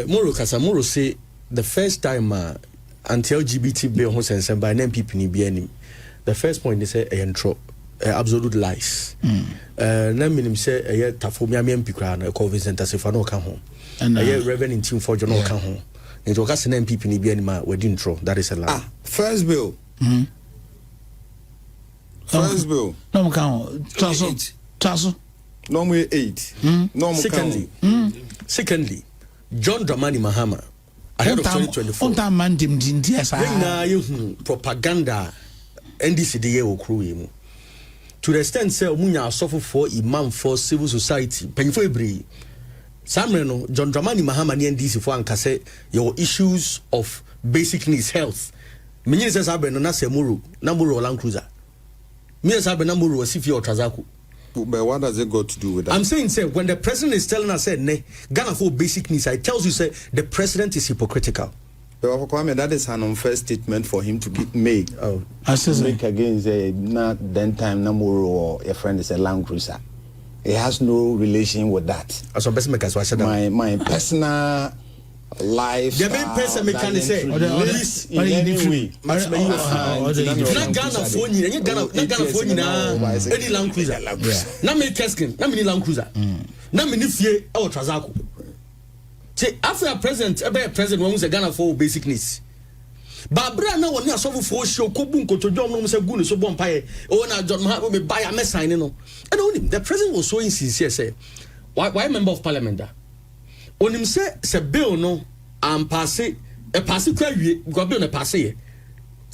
Moro Casamoro say the first time anti-LGBT bill was sent by an MPP ni BNM. The first point they say intro absolute lies. Na minim say tafomia MP kra na COVID center se fa no ka ho. And Reverend Team for John ka ho. Nti o ka se na MPP ni BNM we di intro. That is a lie. First bill. First bill. No count. Tasso. Number 8. Secondly, John Dramani Mahama ahead of 2024. Propaganda NDC the year okru to the extent say omunya suffer for imam for civil society penfo ebri samreno John Dramani Mahama ni NDC for anka say your issues of basic needs health menye say sabe no na semuru na muru Land Cruiser me sabe na muru wasifi o Trazako. But what does it got to do with that? I'm saying, say, when the president is telling us, say, Ghana for basic needs, I tells you, say, the president is hypocritical. But that is an unfair statement for him to make. Make again, say, not then time, no more, or a friend is a Land Cruiser. It has no relation with that. So, best make us my personal life. The main person may can say, in any way. Not Ghana for you, and Ghana for you now. Any Land Cruiser, not me Keskin, not many Land Cruiser, not many fear our Trazako. Say, after a president, a president wants a Ghana for basic needs. Barbara now when you suffer for show Kobunko to John Nomus Gun so Bompire, or now John Mahat will buy a mess sign. And only the president was so insincere, say, why member of parliament that? On him say bill no and pass it a pass it go bill na pass it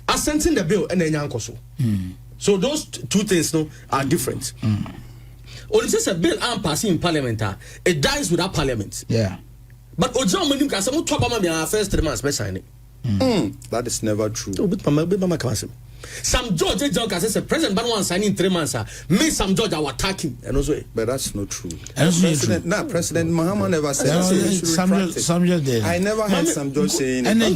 assenting the bill and then yanko so those two things no are different. On him say bill and pass in parliament it dies without parliament. But ojo manim ka say mo to ba ma first 3 months be sign it. That is never true. Some George says the president ban one signing 3 months. Me some George are attacking and also. But that's not true. President Mahama never said that. I never heard some George saying. And then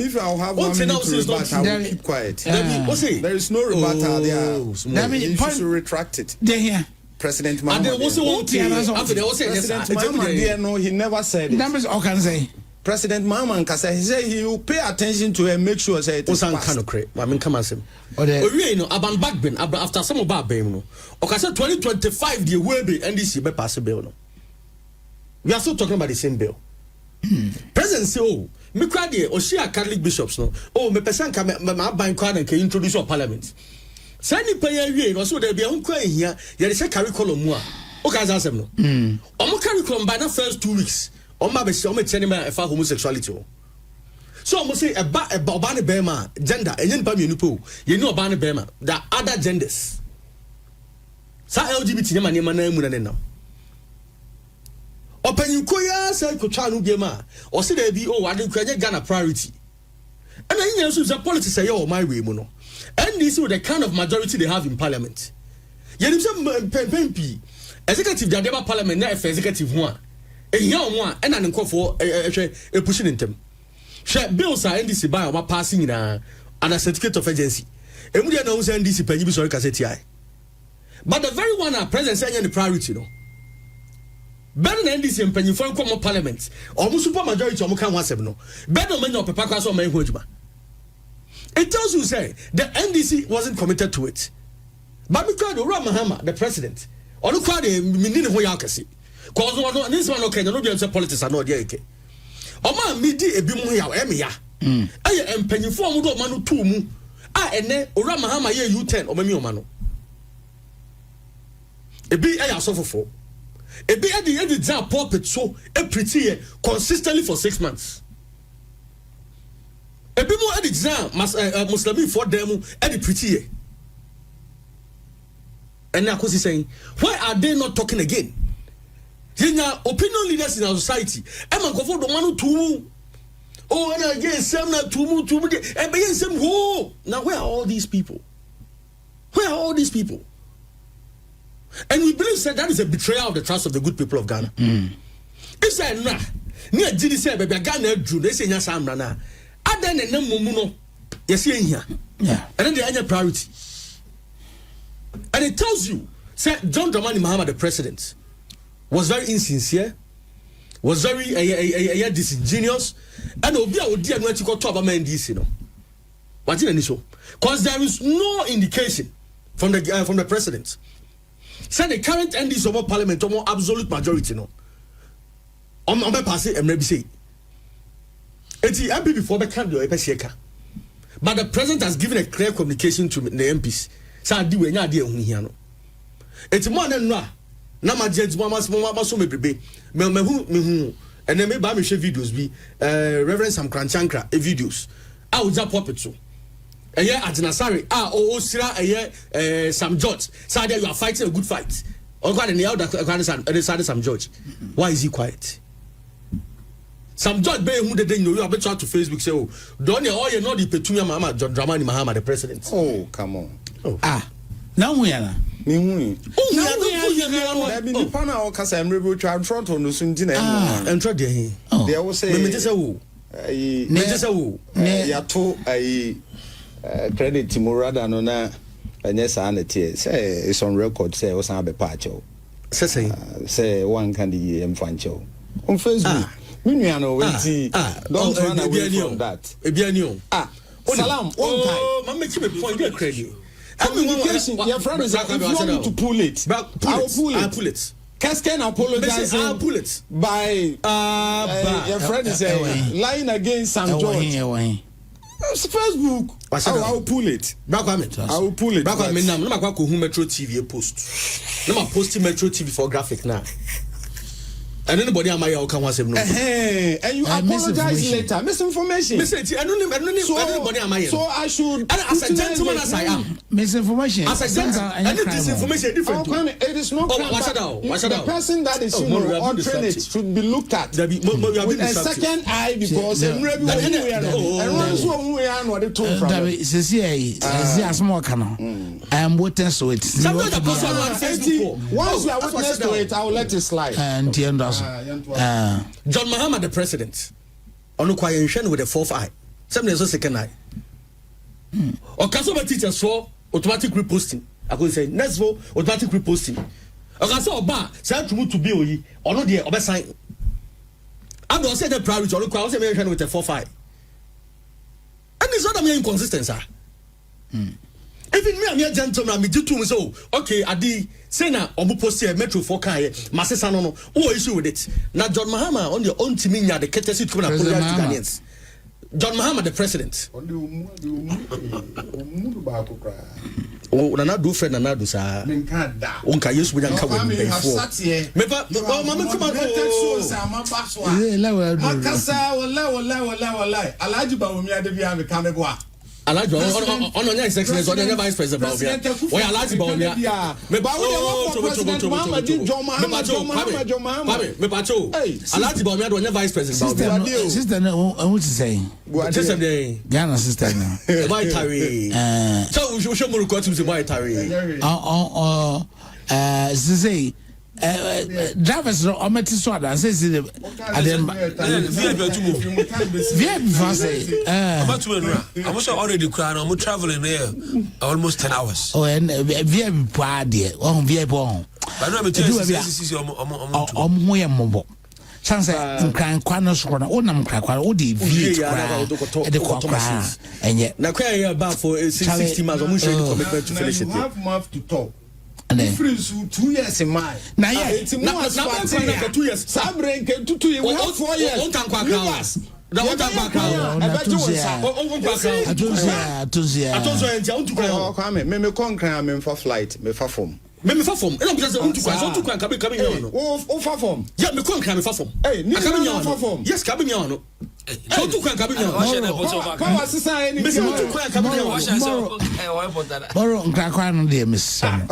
if I'll have 1 minute to rebut, I will keep quiet. There is no rebuttal there. You should retract it. President Mahama. No, he never said it. President Mahama Kasa, he said he will pay attention to and make sure say it is passed. I mean, come on, you know, about backbone after some of our no. Okay, 2025 the will be NDC be pass bill no. We are still talking about the same bill. President say, oh, me crowd here, or she are Catholic bishops no. Oh, me person come my bank card and can introduce your parliament. Sani pay here, no so there be on here. There is a curriculum more. Okay, as no. Omo curriculum by the first 2 weeks. Oma be say for homosexuality. So I say a bani bema gender and yen pami nupo. You know bani bema. There are other genders. Sa LGBT nema na emu na now. Open you koya say ko twa no biema. O say there be ade kwanye Ghana priority. And then you know politics say your my way mu no. And this is the kind of majority they have in parliament. Yen say PMP executive the Adeba parliament na executive one. A young one and an uncle a pushing in them. Share bills are NDC by our passing in an certificate of agency. And we know NDC penny sorry cassette. But the very one our president saying the priority no. Better than NDC and penny for common parliament. Almost super majority of can once no. Better than your papa class or my hojma. It tells you say the NDC wasn't committed to it. But because the Mahama, the president, or look at the Minini Hoyakasi. Cause this one okay, no be politics are not there. Oma midi ebi mu ya emi ya. Aye empanyifo omo do manu tu mu. Ene ora Mahama ye U10 omami omano. Ebi aye asofofo. Ebi edi za pulpit so e pretty consistently for 6 months. Ebi mo edi za Muslimi for them edi pretty. And now cause saying, why are they not talking again? Yenya opinion leaders in our society. Emma go for the man to oh and again some na to and begin some who now where are all these people? Where are all these people? And we believe that is a betrayal of the trust of the good people of Ghana. It's a nah near GDC baby Ghana drew they say nya sam na other than them no yes here. Yeah. And then they are priority. And it tells you say John Dramani Mahama the president. was very insincere, was very disingenuous, and Obia would dear to go to about NDC, you know. What did any so? Because there is no indication from the president. Say the current NDC of parliament or absolute majority, no. On my passing, and maybe say. It's the MP before the candidate, but the president has given a clear communication to the MPs. So do any idea who he no. It's more than no. Na ma judge mama so me bebe. Me and then me ba me share videos bi Reverend Sam Kranchankra videos. I would just pop it so. Atinasari sira Sam George. So there you are fighting a good fight. Or God and the other Sam George. Why is he quiet? Some George Bay who they know you have to Facebook say, oh, don't you all you know the Petunia Mama John Dramani Mahama the president. Oh, come on. Oh. Now we are. Ni the pana o kasa emrebe twa front on no sunti na em entra de there will say me say wo ya to credit timorada no na anya sa na tie say it's on record say o san be pa cho say one can the emfancho on Facebook Don't run away from that. Salam, man make him a point of credit. Communication, your friend is if you want me to pull it, I'll pull it. Cascan apologizing. I'll pull it. By your friend is lying against Sam George. Facebook. I'll pull it. I'll pull it. I'm not going to Metro TV post. I'm posting Metro TV for graphic now. And anybody am I can want no. And you apologize later. Misinformation. So I should. As a gentleman as I am. Misinformation. As a gentleman, and disinformation different. It is not. The person that is altering it should be looked at with a second eye because I am witness to it. Once you are witness to it, I will let it slide. And John Mahama the president onu kwa yenhwe with the fourth eye some dey so second eye o kaso ba teachers for automatic reposting I go say next for automatic reposting o kaso oba say to be oyi onu dey obesan and o say the priority onu kwa o say me yenhwe with the fourth eye and this other me inconsistency even me am a gentleman me do to me so okay adi say na obu post here Metro 4 car here masesa no who issue with it na John Mahama on the own team nya the courtesy to come and apologize to Ghanaians. John Mahama the president oh na do friend na do sa onka yesu buja nka we before me pa mama come makasa wallahi alaji ba omi ade bia me ka me boa Alaji on your excellence on your vice president we Alaji ba omi me ba me pacho Alaji ba omi on your vice president sister no I want to say sister dey Ghana sister now why tari so we show more to say why tari say drivers no ometi so ada say the adem VIP fast about to I'm also already crying I'm traveling there almost 10 hours oh and VIP pa there on VIP on but no me tell you this ho yem mobo chance nkran kwa no so na onam nkran kwa o de VIP kwa e de kwa enye na kwa here about for 60 miles I'm sure the commitment to finish it have to talk difference 2 years in my na yeah na 2 years sabre ke 2 years we have 4 years on kan kwa na on kan atonso entia on tu kwa me konkran me fa flight me fa form me fa form ela because on tu kwa kabe nya no o fa form yeah me konkran me fa form ni kabe nya fa form yes kabe nya no so tu kwa kabe nya power sisa ni me se tu kwa kabe nya borrow nkran no dey miss that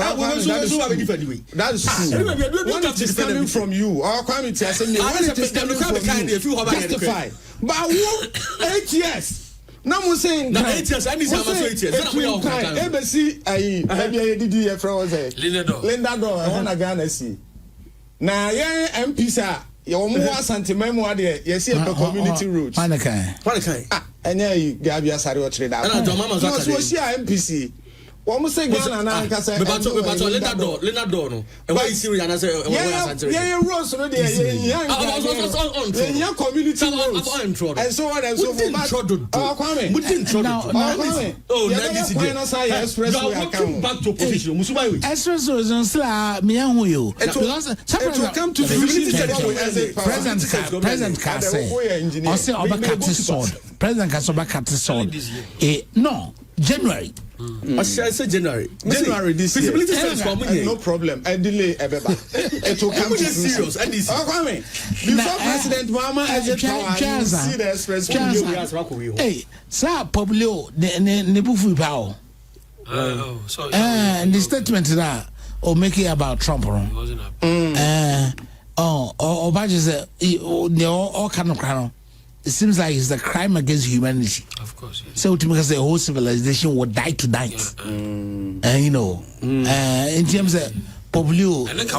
is true when it is coming from you or coming to say when it is coming from you justify but 8 years na mo say na 8 years and this am so 8 years na mo ya o kan ebesi ayi ebi didi e fra was Linda do na Ghana si na ye MP sa ye wo mo asante memo ade ye see e community roads panikai enye yi gabia sare o kire da na John Mama so si MPC Almost say Ghana na nkasa. Me Leonard no. E why serious na say yeah rules no dey yeah community rules and so on and so forth. Kwame oh back to opposition Musubaiwe expressway is still me and you because to come to president can say or say overcut sword president can overcut sword no January. I say January this year. No problem. I delay Ebeba. It will come to serious. Before President Mama has a power, see the express. Hey, sir, Pablo, ne bufu pao. The statement that or make it about Trump. Obaji said, all kind of crime. It seems like it's a crime against humanity. Of course. Yes. So because the whole civilization would die tonight. And you know, in terms of Poblio. And that's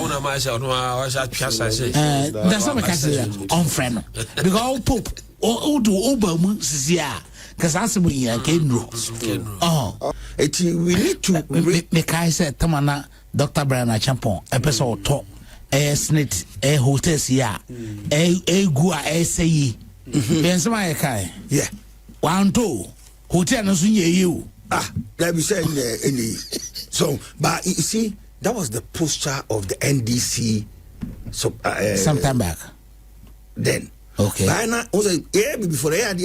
what I can say on friend. Because all Pope or do Obama because that's what we can do. We need to make I said Tamana Dr. Brian Champon, episode talk, snit, hotels here, gua, say. Yeah. 1 2 hotel no you. Let me say any. So, but you see, that was the posture of the NDC. So, some time back. Then, okay. But now, also, before they had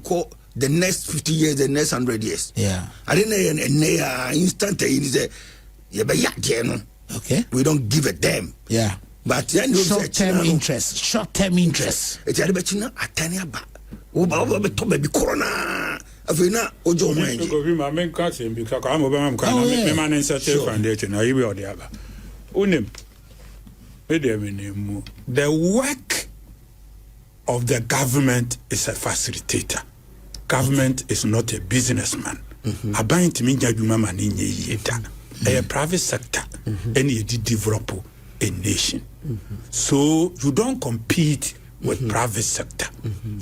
call the next 50 years, the next 100 years. Yeah. I didn't know instant. Okay. We don't give a damn. Yeah. But then short-term interest. It's a bit a tiny about. Baby corona. Avina Ojo the work of the government is a facilitator. Government is not a businessman. About to mean a private sector and you develop a nation. So you don't compete with private sector.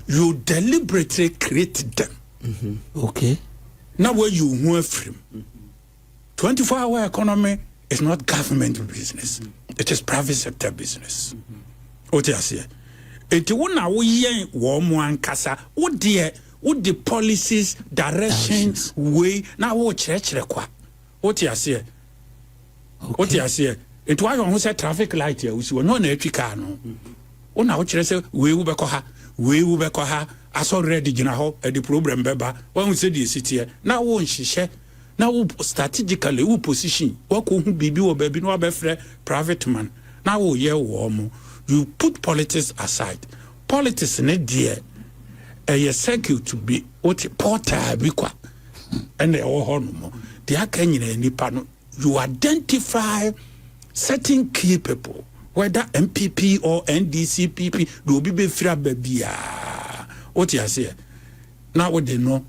You deliberately create them. Okay. Now where you move from 24-hour economy is not government business. It is private sector business. What you say? It wona we yen wo mo ankasa wo de policies directions way na wo kire kwa. What you say? What you say? It why on say traffic light here we see no na etwi car no. Wona wo kire say we wo be ko ha as already gina ho e the problem beba when we say the city na wo nhihye na wo strategically wo position wo ko hu bibi wo baby no be frɛ private man na wo ye wo mo. You put politics aside. Politics ne dear a circuit to be what porta bi kwa and the no the akanyina nipa no you identify certain key people whether MPP or NDC PP do be free babia what you say now what they know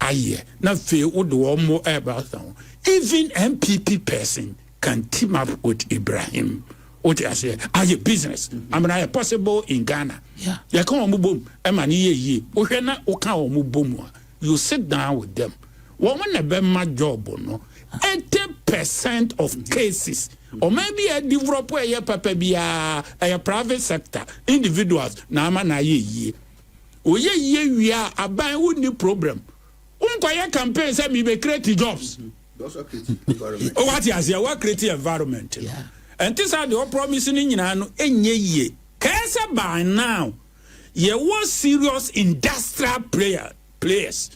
aye na fe wo de wo mo about even MPP person can team up with Ibrahim. What I say, are you business? I mean, I possible in Ghana. Yeah. You come on boom, ye. You sit down with them. Woman a my job no. 80% of cases, or maybe a developer a private sector, individuals, na ye. Oh ye we are a buy with problem. Campaign say me be create jobs. Oh what you say? What create environment? Yeah. And this are the promising in no enye ye. Kesa by now, ye was serious industrial players,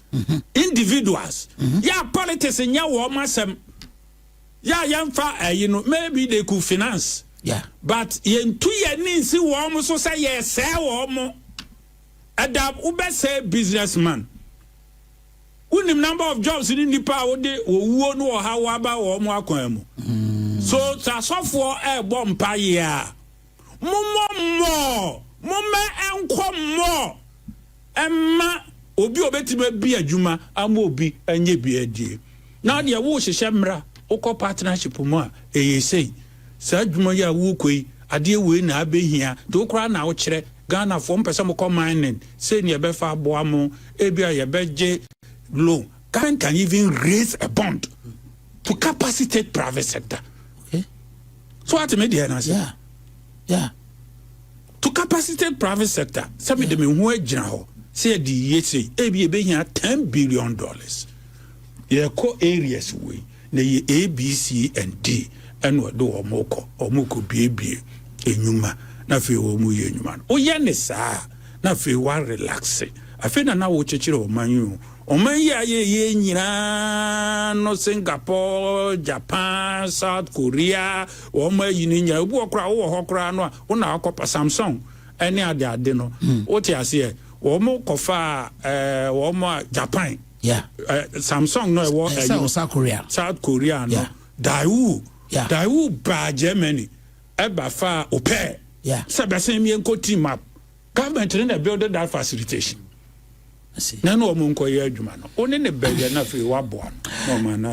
individuals. Yeah, politics in ya woman some. Yeah, young maybe they could finance. Yeah, but ye 2 years ninsi woman so say yes, say woman. Adab ube say businessman. Unim number of jobs in the power de wo no how about woman akwemu. So for a bomb paya. More. Emma obi obetime bi adwuma amobi anye bi adie. Na de wo hyehyemra ukọ partnership mu a eyesei. Sa adwuma ya wo koi ade we na abehia. To kra na wo kire Ghana for mpesa mo come mining. Say ne be fa aboa mo ebia ye beje loan. Can even raise a bond to capacitate private sector. Okay. So what media na say? Yeah. Yeah. To capacitate private sector, some of them who are general say the year $10 billion. Yeah, core areas we the A, B, C, and D, and what do omoko be enyuma na fe omu ye enyuma. O ya ne sa na fe wa relax. Afe na wo chechire o manyu. O man ya ye nyina no Singapore, Japan, South Korea, o ma yininya obu okra wo hokra no a na akopa Samsung ene ade no. O ti ase o mo kofa o mo Japan. Yeah. Samsung no South Korea. South Korea no. Yeah. Daewoo ba Germany eba fa ope. Yeah. Sabase mi enko team up. Government na build that facilitation. I see. Na no mo nko ye adwuma no. Oni ne bege na fe wabo no man na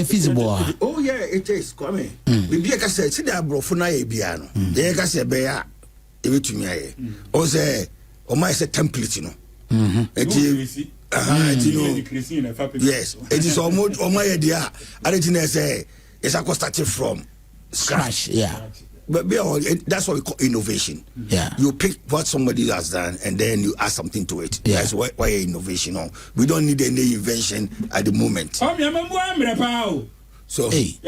feasible. Oh yeah, it is coming. We be ka say the abrofo na ye bia no. Ye ka say be ya e betumi aye. O say o mai say template no. Yes, it is almost on my idea. I didn't say it's a started from scratch. Yeah, but that's what we call innovation. Yeah, you pick what somebody has done and then you add something to it. Yeah. That's why innovation. We don't need any invention at the moment. So hey,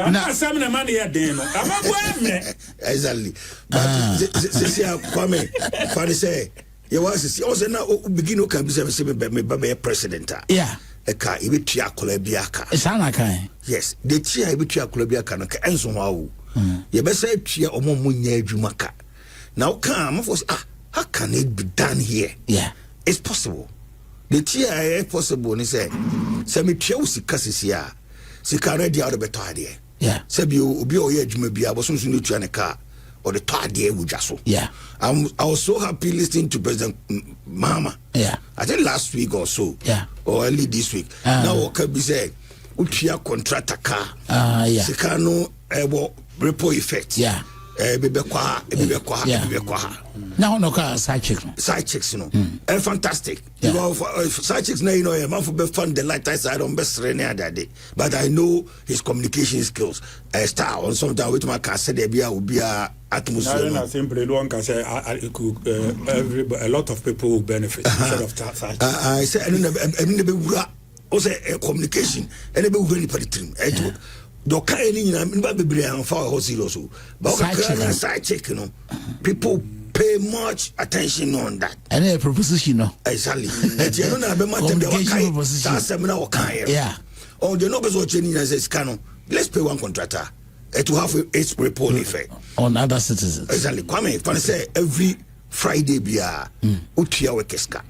exactly. But this year, Kwame say. You was also now begin to come be president. Yeah. Eka ibi tia kolebiaka. Esana kan. Yes, the tia ibi tia kolebiaka no ka enso hawo. You be say tia omo munya adwuma ka. Now come for how can it be done here? Yeah. It's possible. The tia is possible ni say me tia usika sisia. Sika ready out of beto ade. Yeah. Say bi obi o ye adwuma bia bo so no tua ne ka. Or the third day wujaso. Yeah. I was so happy listening to President Mama. Yeah. I think last week or so. Yeah. Or early this week. Now what can be said? Utia contract a car. Yeah. Sekano repo effect. Yeah. Bebekwa. Now no car side chicks. Side chicks, you know. And fantastic. Yeah. You know, side chicks now, you know, a man for be fun the light side on best that day. But I know his communication skills. Star on sometimes with my car said there will be a atmosphere. I simply one can say a lot of people will benefit instead of that. I said also communication and a very pretty. Do any side check, you know. People pay much attention on that. And a proposition, no. Exactly. Yeah. Oh, the numbers are changing as a scanner. Let's pay one contractor to have its report effect on other citizens. Exactly. Kwame, if I say every Friday, bia utia wekeska.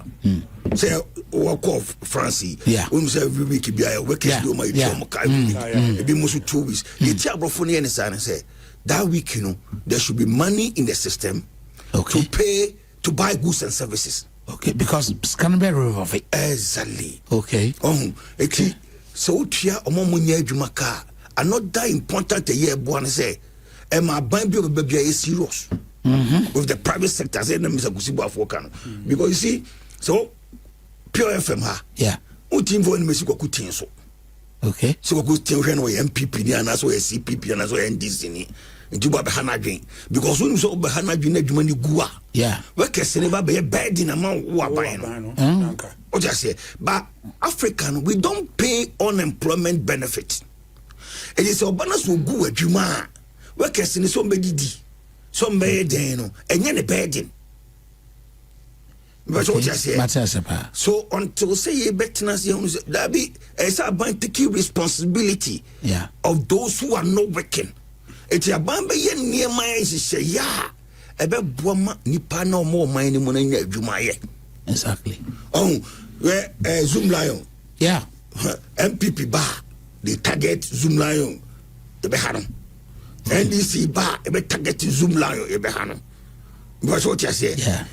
Say work off Francie. Yeah. When say every week bia wekeska do my job. Be most 2 weeks. The tiabrofoni and say that week, you know, there should be money in the system to pay to buy goods and services. Okay, because scan be of it. Exactly. Okay. So tia omomunya adwuma ka. Another important year born say my ban be is serious. With the private sector, say na Mr. Kusibu Afokano. Because you see, so pure FM ha. Yeah. Utim for any ko kutin so. Okay. So ko kutin hwe no MPP ni anaso CPP anaso NDC ni. Nti ba be hanadwen because when so be hanadwen na adwuma ni gua. Yeah. We kese ba be bed na man wo aban no. O just say, but African we don't pay unemployment benefit. It is obanas wo gu adwuma. We kese ni so mbedidi. Some burden, no, and then a burden. But what I say, so until say you better that be as about taking responsibility of those who are not working. It's a bamba yen near my say, yeah, a bit boma nipa no more money money jumaye. Exactly. Oh, where Zoom Lion, yeah, MPP bar, they target Zoom Lion, the Behanum. NDC bar ebe target Zoom Lion ebe hano. Because what you say? Yeah.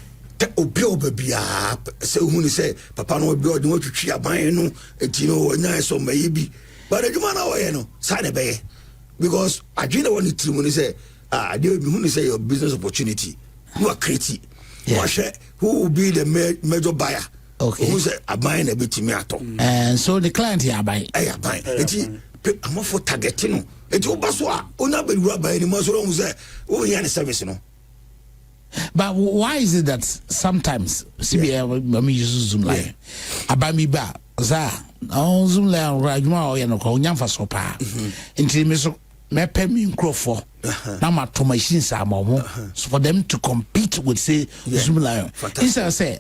Obi bia say who say papa no obi odun twitwi aban no etino onya so mayibi. But the man away no side be because adwene woni trimu ni say dey obi who say your business opportunity you are creative. Who will be the major buyer? Okay. Who say aban na betimi ato. And so the client here buy. Buy. I'm for targeting. It will pass what? Ona be rubber any more so say, oh, yeah, the service, no. But why is it that sometimes CBA use Zoom line? Abami ba za Zoom line rajuma o yano ko nyamfa so pa. Nti me so me pay me crofo. Na ma to machines am so for them to compete with say Zoom line. Instead say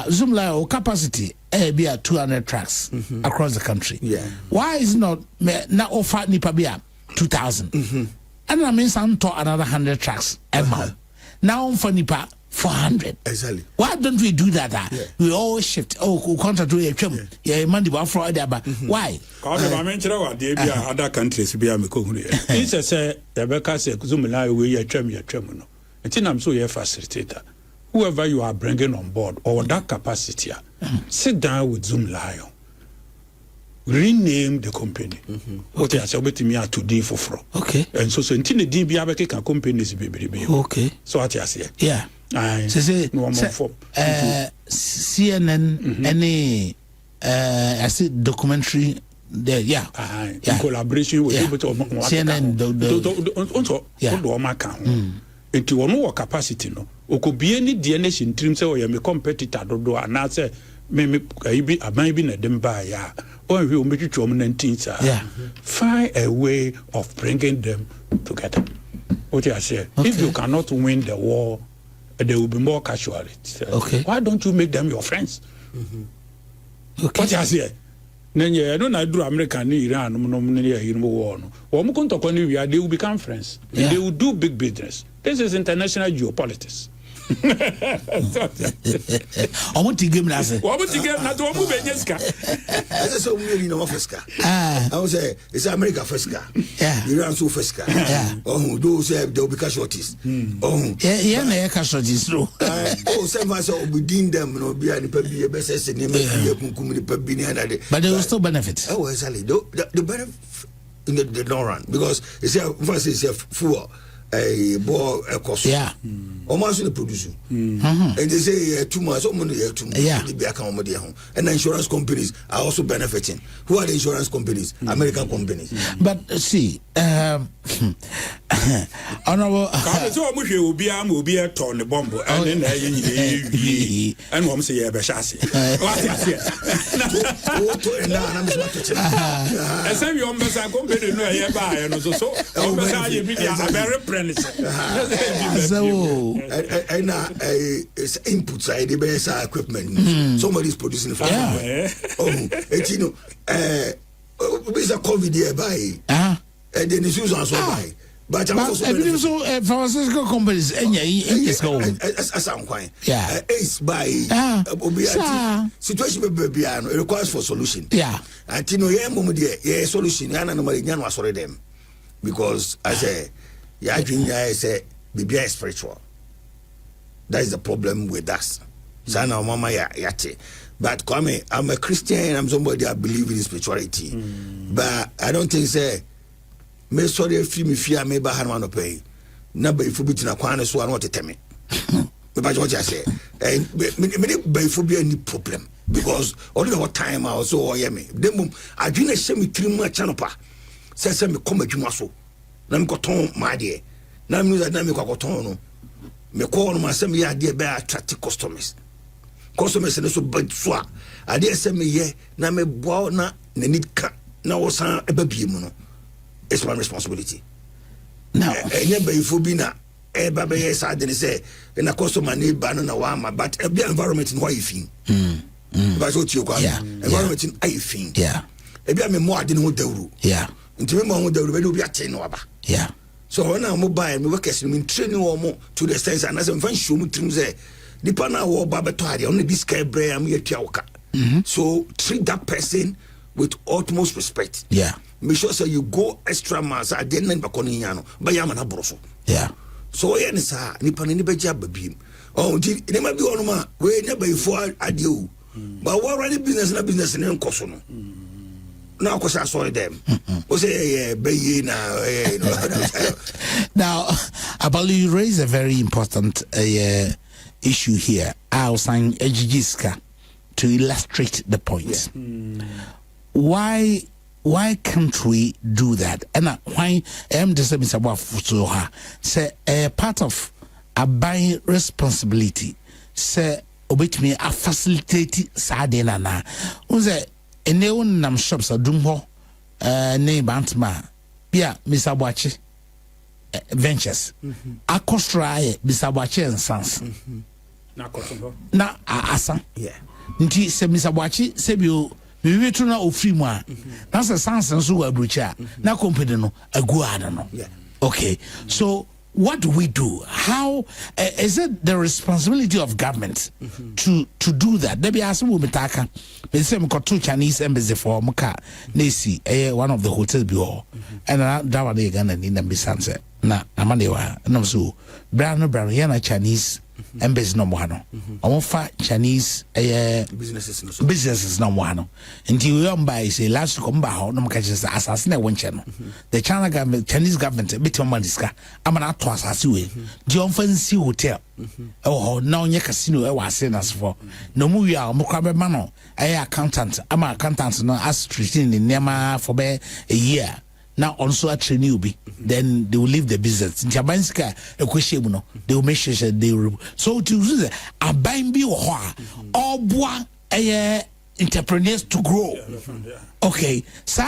Zoom line capacity be at 200 tracks across the country. Why is not na offer nipa be 2,000? And I mean some to another 100 tracks now for nipa 400. Exactly. Why don't we do that? We all shift. Oh, contract to a yeah, money for other. Why? Other countries be a it's a say Rebecca said Zoom line we a no. And I'm so a facilitator. Whoever you are bringing on board or that capacity, sit down with Zoom Lion. Rename the company. What I said to me today for fraud. Okay. And so until the DB can companies be. Okay. So what I say. Yeah. I say no more for CNN any I see documentary there. Yeah. In collaboration with CNN. Into one capacity no. Oko be any DNS in terms of your competitor do and I say maybe na dem ba ya. Or we will make it to 19th. Find a way of bringing them together. What I say, if you cannot win the war, there will be more casualties. Okay. Why don't you make them your friends? Okay. What I say, I don't do American Iran, war. They will become friends. They will do big business. This is international geopolitics. I want to give me that. I want to give not to move Benyeska. That's so really no Fesca. I would say it's America Fesca. Iran so Fesca. Oh, those they'll be casualties. Oh, yeah, casualties. Oh, some of us within them, no, be any baby, best as name, but they will still benefit. Oh, exactly. The benefit in the long run because it's a full. A ball a cost. Almost in the producer. And they say 2 months, or money, 2 months, be account and insurance companies are also benefiting. Who are the insurance companies? American companies. But see, honorable. Will be a ton the bomb and then one say, Bashasi. I say, you almost are company nearby, and also very friendly. And it's inputs, the best equipment. Somebody's producing for you know, it's a COVID here by, and then it's used on so by. But I'm also pharmaceutical companies, as I'm quite. Ace by situation it requires for solution. And you know, yeah, solution, and no was already them because I say, I say, be spiritual. That is the problem with us. Sana mama yate. But Kwame, I'm a Christian. I'm somebody I believe in spirituality. But I don't think say me sorry if me fear me ba hanwa no pay. Na ba ifu bitina kwan so an tell me. Me ba what I say. And me ba ifu be any problem because all the time I also hear me. Dem adwene hye me tirim a chanopa. Say me come adwuma so. Na me koton ma de. Na me that na me koton no. Me call no asem ya de be attract customers. Customers no so bad so. I dey say me ye na me boa na need ka na wo san eba biem no. It's my responsibility. Now, if be na eba be yes I didn't say na customer need ban na wa ma but e be environment in why you feel. But what you call environment in I feel. E be me mo ade no dawru. Nti me mo dawru be do be aten no aba. So when I'm mobile, me work as me training more to the sense and as I'm fan show me trim say the partner war babatari only this guy bre am here tiawka. So treat that person with utmost respect. Make sure say you go extra miles at the end bakoni nyano ba ya mana broso. So yen sa ni pani ni beja babim. Oh it might be on ma we never before adio. But what already business na business na nkoso no. Now, because I saw them. Now, Abali, you raise a very important issue here. I was saying Ejijiska to illustrate the point. Why why can't we do that? And why am the same about so say a part of a buying responsibility say obit me a facilitate sadena na unze ene nam shops adum ho ne bantma bia Mr. Boachi ventures akostra Mr. Boachi and Sons na asa nti se Mr. Boachi se bio we to na ofri mu a na se Sons nso wa brucha na company no aguada no okay so what do we do? How is it the responsibility of government to do that? There be asked me mitaka. Me say me got 2 Chinese embassy for muka nesi one of the hotels be all. And that one they gonna need them be sunset. Na amane wa na so brown yana Chinese embassy no mo no. Omo fa Chinese businesses no mo no. Nti we am by say last come ba ho no mo ka say assassin e won che no. The Chinese government bit on diska amana to asase we. Di on fancy hotel. Oh na onye casino e wa asenas for. No mu wi a mo kwa be ma no accountant ama accountant no as treating in nema for be a year. Now also a trainee will be then they will leave the business. In Jabanska, a question, they will make sure they will. So to use a buying be or bois entrepreneurs to grow. Okay, so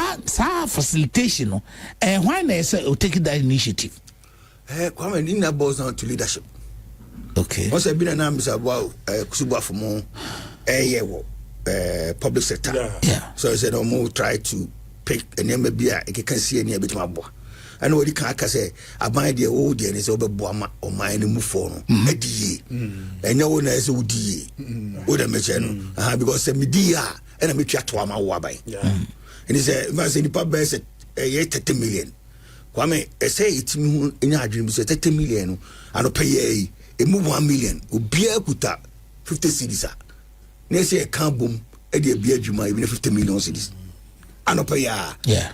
facilitation. And why they say taking that initiative? Come in that boils down to leadership. Okay. Once I've been an ambassador about Kusuba for more public sector. Yeah. So I said, I'm more try to pick a name be a can see any bit my boy. I know what you can't say. I buy the old and it's over Boama or mine move for Medie. And no one else would ye. Would I mention? Because some media and I make you to my wabai. And he said, Master, the pub said, 30 million. Kwame, I say it's in our dreams 30 million. I don't pay a move 1 million. Ubia kuta 50 cities. Next year, can't boom. Eddie beer Juma, even 50 million cities. Yeah.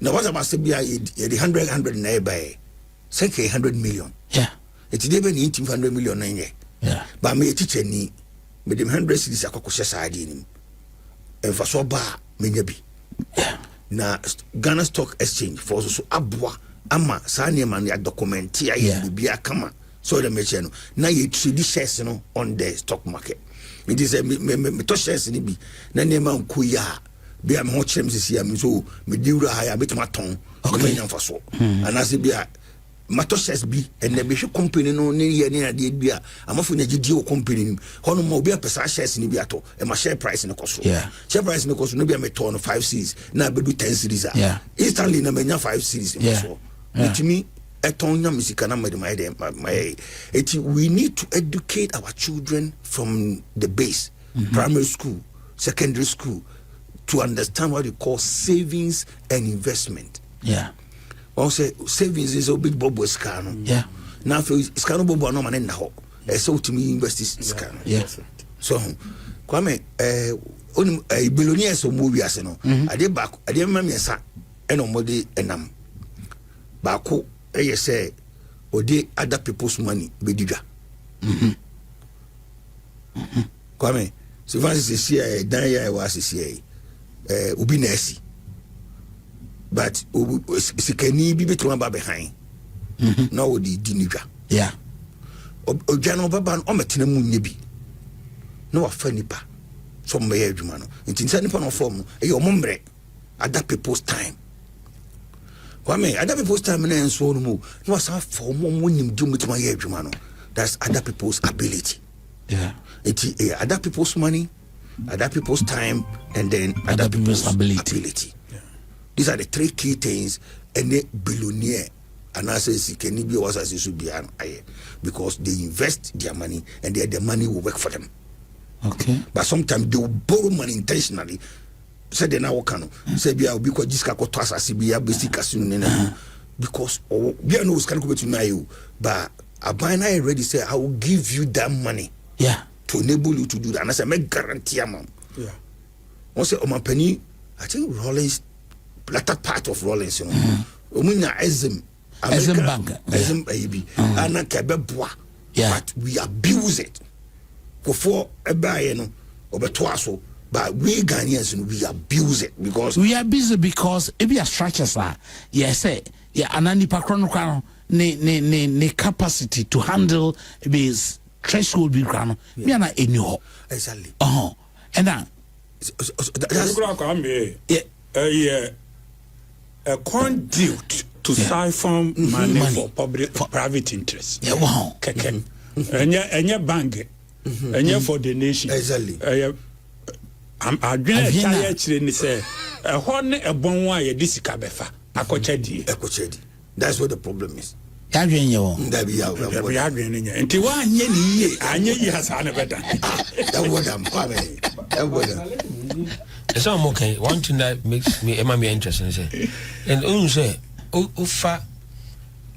Now what about the 100 nearby? Say 100 million. Yeah. It's even 100 million. Yeah. But me teacher ni me dem 100 cities akokosha side ni. And for so ba me nyabi. Yeah. Na Ghana Stock Exchange for so abwa ama sa man ya document ya bibia kama so the meche no. Na ye trade shares no on the stock market. It is me to shares ni bi na nema nkuya be am ho chrem sisi am so me diura ha ya betuma ton me nyam faso anase bia mato shares bi and the be company no ne ye ne ade bia amafo na gidi o company nim hono ma obi apesa shares ni bia to e ma share price ne koso share price ne koso no bia me ton 5 series na bedu 10 series instantly na menya 5 series so etimi eton nyam sika na my we need to educate our children from the base primary school secondary school to understand what we call savings and investment. Yeah. Also, savings is a big bobo scan. Yeah. Now, if it's kind of bobo, no man in the hole. So to me, invest this scan. Yes. So, Kwame, a billionaire so movie as no. I did back, I didn't remember sa, and on modi enam. Bako, say, or they other people's money, bedija. Kwame, so once is here, Danya was here. Ubi nesi but sikani bi betuma ba behind na odi dinidwa ojano baba o metena mu nyebi na wa fa nipa so meye adwuma no ntinsa nipa no form e yo mombre other people's time kwame other people's time na enso no mu na wa sa form mo nim di metuma ye adwuma no that's other people's ability it other people's money, other people's time, and then other people's ability. These are the 3 key things any billionaire and I say can be was as it should be because they invest their money and the money will work for them. Okay. But sometimes they will borrow money intentionally. Say they now can say be because this can cost us be basic casino because we are no can go to you but I buy now already say I will give you that money. To enable you to do that. And I say, make guarantee, ma'am. Once on my penny, I think Rollins, latter part of Rollins, you know, Ezim Bank, Ezim baby, and I can but we abuse it. Before a buy, you know, or twaso, But we Ghanaians, we abuse it because if you are structures are yes yeah anani pakrono ne capacity to handle this threshold be grano me na enu exactly and now a conduit to siphon money for private interests. Yeah, wow. And your bank, and for the nation. Exactly. I'm going to tell you, say, a horn, a bon way, a discabefa, a cochedi. That's what the problem is. That be until 1 year, I knew you has had a better. That's what I'm So I'm okay. One thing that makes me interested is and say over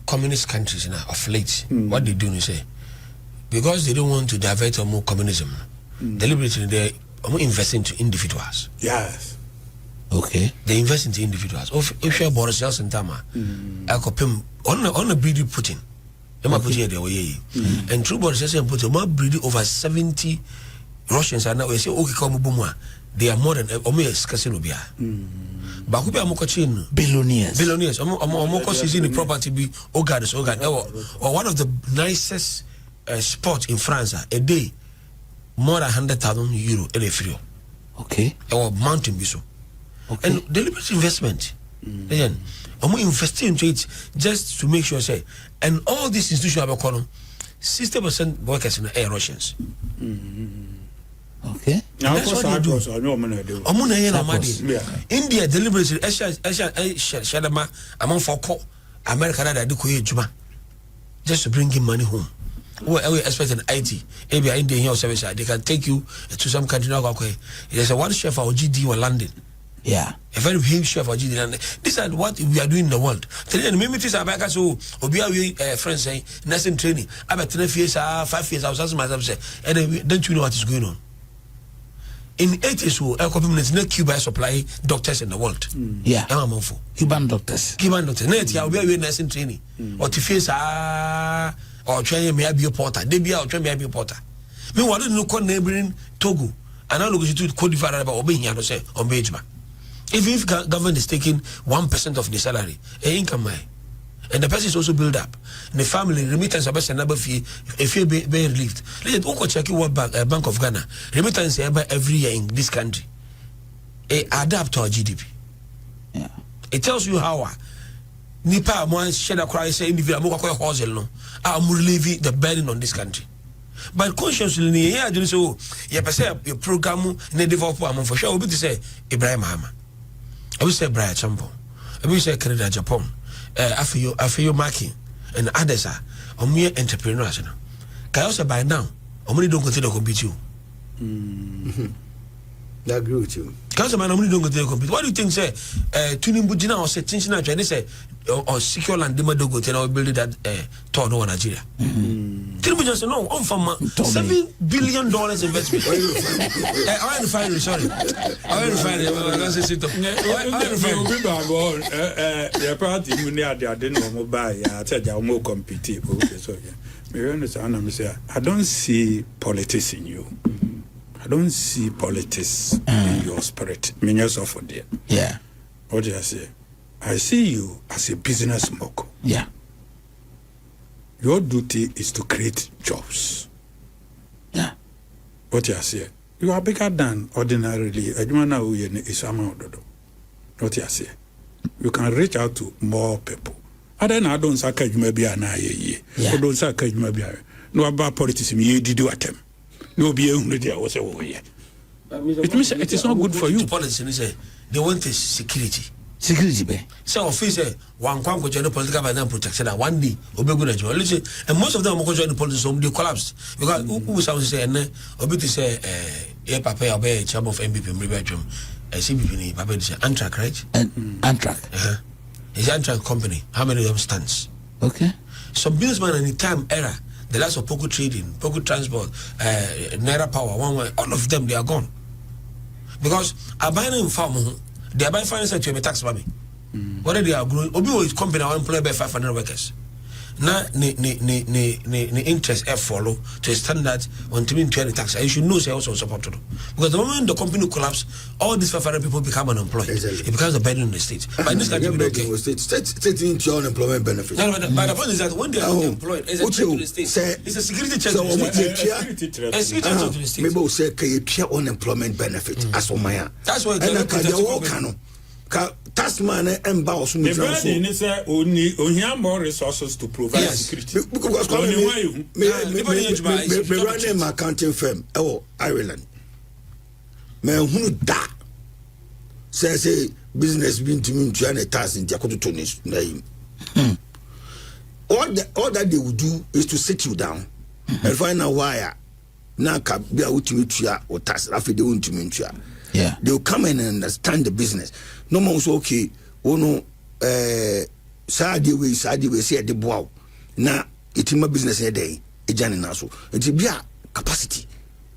communist countries now of late, what they do is say because they don't want to divert more communism, deliberately they invest into individuals. Yes. Okay. They invest into individuals. If you're Boris Johnson Tama, I could pay on a breedy Putin. And true Boris Johnson Putin, more breedy over 70 Russians are now say okay come boom. They are more than almost Casinobia. But who are billionaires? Almost seizing the property be or one of the nicest spots in France a day, more than 100,000 euro every free. Okay. Or mountain biso. Okay. And deliberate investment. Then investing into it just to make sure say and all these institutions have a column 60% workers in the air Russians. Okay. Now, that's what they do. India deliberately Shadama among for America that do Juma just to bring him money home. We expect an IT, maybe India here service, they can take you to some country now. There's a one chef or GD or London. Yeah. A very big chef or GD London. These are what we are doing in the world. Maybe it is America so Obia friends saying nursing training. About 5 years, I was asking myself, and don't you know what is going on? In 80s, no Cuba supply doctors in the world. Yeah. Cuban doctors. Net, yeah, we are nursing training. Or to face or trying me be a porter. They be out trying me be a porter. Me what do you call neighboring Togo? And I look at you to Cote d'Ivoire about obeying here to say on Bejma. If government is taking 1% of the salary, income and the person is also build up. And the family remittance about another fee, if you be relieved. Let's go check what Bank of Ghana remittance every year in this country. Adapt to our GDP. Yeah. It tells you how Nipa one shed a cry say individual no I'm relieving the burden on this country. But consciously, yeah, you so you your program in the development for sure will be to say Ibrahim Mahama. I will say Brian Champo. I will say Canada, Japan. After you marking and others are mere entrepreneurs. Can also by now, only don't consider compete you. I agree with you. Council man, only don't consider compete. What do you think, say, tuning Bujina or say, Tinchina, and they say, or secure land, Dimadogo, and I'll build that town over Nigeria. Tinubu say, no, I'm from $7 billion investment. I want to find it, sorry. I want to find it. The party, I didn't know buy. I said, I'm more competitive. I don't see politics in you. I don't see politics in your spirit. Yeah. What do I say? I see you as a business mogul. Yeah. Your duty is to create jobs. Yeah. What do I say? You are bigger than ordinarily. What do I say? You can reach out to more people. And then I don't say you may be an IAE. I don't say you may be no about politics. You did do attempt. No be there was a way. It means it is not good for you. Politics they want is security. Security be. So officer one can go join the political and protection and one day obe go na listen and most of them go join the politics so they collapse because who say and obe to say papa obe chairman of MPP Mribajum CBP ni papa say Antrak right Antrak it's Antrak company how many of them stands okay some businessman in the time era the last of Poco trading Poco transport Naira power one way all of them they are gone because abandon farm they are buying finance to a tax money. What they are growing? Obi is company are employed by 500 workers. na ne interest follow to a standard on to the tax. You should know say also support to do. Because the moment the company collapse, all these 500 people become unemployed. Exactly. It becomes a burden on the state. But in this country, okay. State into unemployment benefits. No, but the point is that when they are unemployed, it's a threat to the state. It's a security threat to the state. Maybe say pure unemployment benefit as on my. That's why Tasman and Baus. The burden is only more resources to provide security. Because me running my accounting firm, Ireland. Me who da say business being to me to an task in Jacoto Tunis name. All that they would do is to sit you down and find out why now can be out to or task after they want to mention. Yeah, they will come and understand the business. No more so okay. Oh no, side way, say the bow. Now it's my business a day. A journey now so it's be a capacity.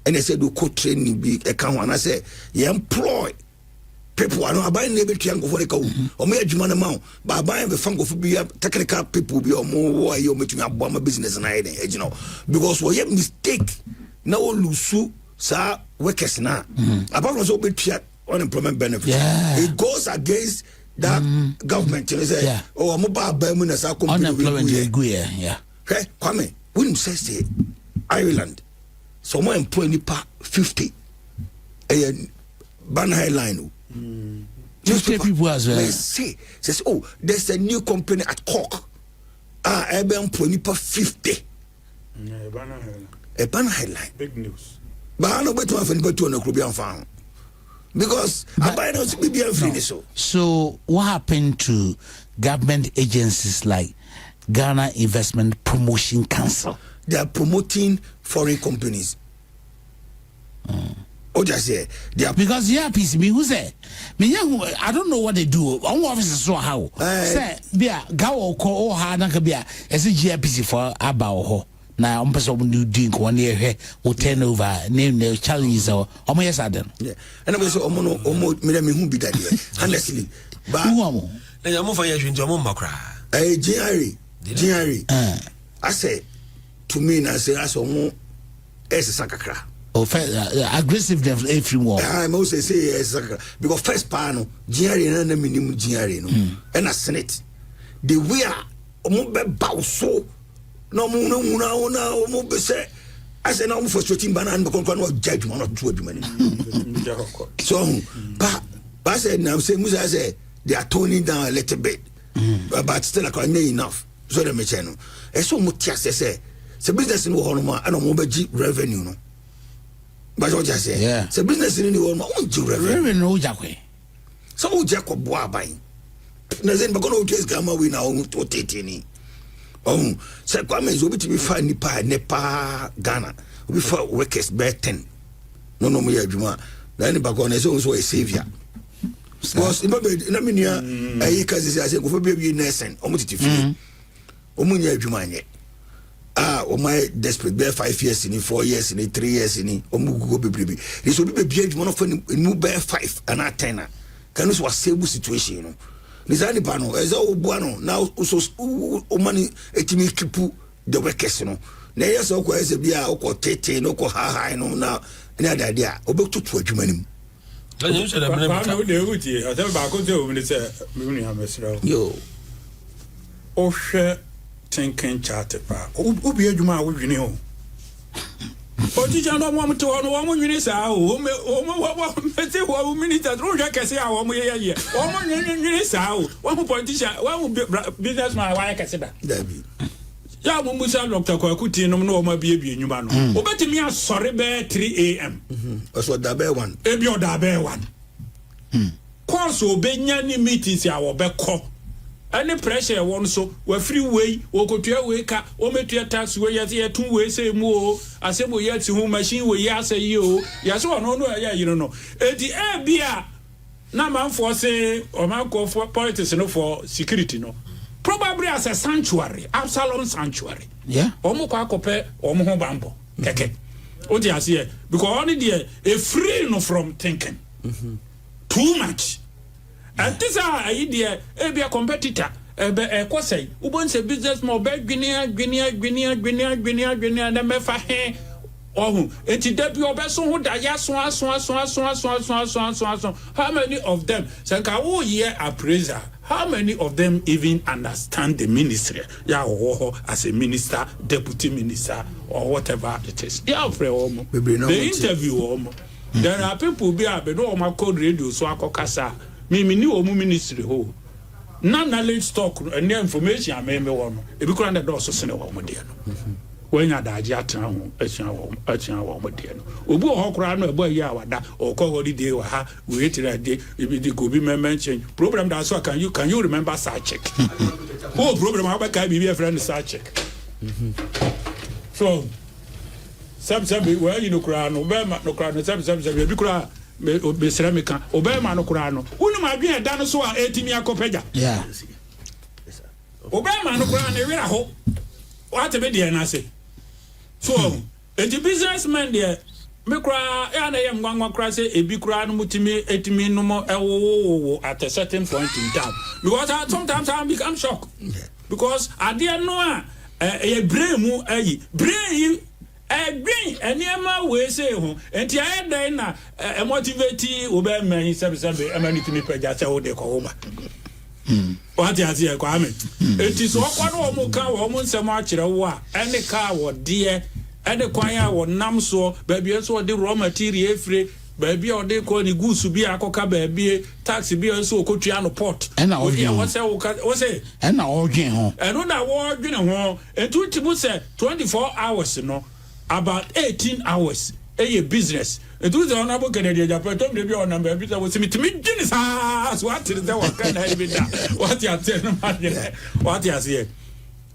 And I said, do co-training be account. And I say, you employ people. I know I buy neighbor triangle for the cow or me a German amount, but I buy the funk of be technical people be or more why you're making a bomb business and I you know because we have mistake now lose. Sir, workers now. Apart from so big unemployment benefits, it goes against that government. You say, oh, I'm about Bermuda as a company. Unemployment, yeah. Okay, Kwame, when say Ireland, someone employing per 50, a ban headline. Just people as well. They say, says, oh, there's a new company at Cork. I be employing per 50. A ban headline. Big news. But I know better to a Caribbean farm because I buy those BBM free. So, what happened to government agencies like Ghana Investment Promotion Council? They are promoting foreign companies. Oh, just say they are because PCB who say me I don't know what they do. On office so how say bia gawo ko o ha na ka bia ese GPC for about na person new doing one year will turn over name the challenges or yes aden yeah and I say omo me who be that honestly but who na ya mo fa ya hwenti omo makra January I say to me na say as omo sakakra or aggressive everyone I must say because first pano January na minimum January no and a senate the way omo be bow so no mo be say I say now frustrating banana because no judge man not two adwuma so but say now say Musa say they are toning down a little bit but still like not enough so they me say no e so mo tia say business no ho no ma ana mo be revenue no but what just say say business ni ho no on ji revenue no jakwe so o jacob bo aban na zen because no test gama we na o tetini say Kwame is to be fine Nepal Ghana we for workers bear 10 no me adwuma na any back on so a savior because na me nia ayi kazi say go for be nursing omutiti fi omunya adwuma nye my desperate bear 5 years in 4 years in 3 years in omugo bebrebe this will be adwuma no for new bear 5 and 10 can was a stable situation you know Nizani pano eza obuano now so money etimi kipu the workers no na yes okwa eze bia okwa tete no ko ha no na na dadia obetu to adwuma nim you said that no dey uti I tell ba ko te o me say me nu ha mesra yo o hwe thinking chart pa obi adwuma a wo dwene ho Ojija no mo mte wo no mo nwini sa o me mete wo minister ro hwe kese a wo mo ye wo mo nwini sa o wo mo politician wo businessman wa kese da dabi ya mo musa Dr. Kwakuti no no ma bie nyuma no obetimi asore be 3 am so da be 1 ebi o da be 1 course obenya ni meetings a wo be ko any pressure one so we free way we kotua we ka o metua tax we yet tun we say mu o asemo yet hu machine we ya say yo ya so no ya you know edi e bia na man for say o man go for politics no for security no probably as a sanctuary Absalom sanctuary yeah o mo kwa kope o mo ho bambo keke o di ase because only there a free no from thinking too much. And this are idea, be a competitor, say ubon say business mo be Guinea na me fa he oh enti da bi obeso ho da ya so how many of them say ka wo year appraiser how many of them even understand the ministry ya as a minister, deputy minister, or whatever it is? Yeah, they interview there are people be a bedo ma code radio so akokasa me ni omu ministry ho na knowledge talk and information I me one e bi kura na do so sene wo mo de no when ya daji atan ho achian wo mo de no obi ho kura no e boy ya wada o ko holiday wa ha we tira de e bi di go bi mention program that so can you remember search check oh program how can be a friend search check so sab well you know kura no be ma no kura no sab e bi kura be ceramika obema no kura no unu ma dwen da no so a etimi akopeja yeah obema no kura na wira ho what be there na say so the businessman there me kura ya na yem ngwa kura say ebi kura no mutimi etimi no mo ewo at a certain point in time because sometimes I become shocked because I didn't know a brain mu ayi brain green eniema we say ho enti aye dan na motivate obe man sebe amaniti me peja say wo de ko wo ba what you say ko amen enti so kwa no mo ka wo mo nsem a kire wo a ene ka wo de ene kwan ya wo nam so ba bia so de raw material efre ba bia o de ko ni gusu bi akoka ba bia tax bia so okotua no port ena o bia wo say wo say ena o dwen ho eno na wo dwen ho entu tibu say 24 hours no about 18 hours a business. It was the honorable Canadian Japan told me on number because I was meeting Guinness. What is that? What can I be done? What you are telling me? What you are saying?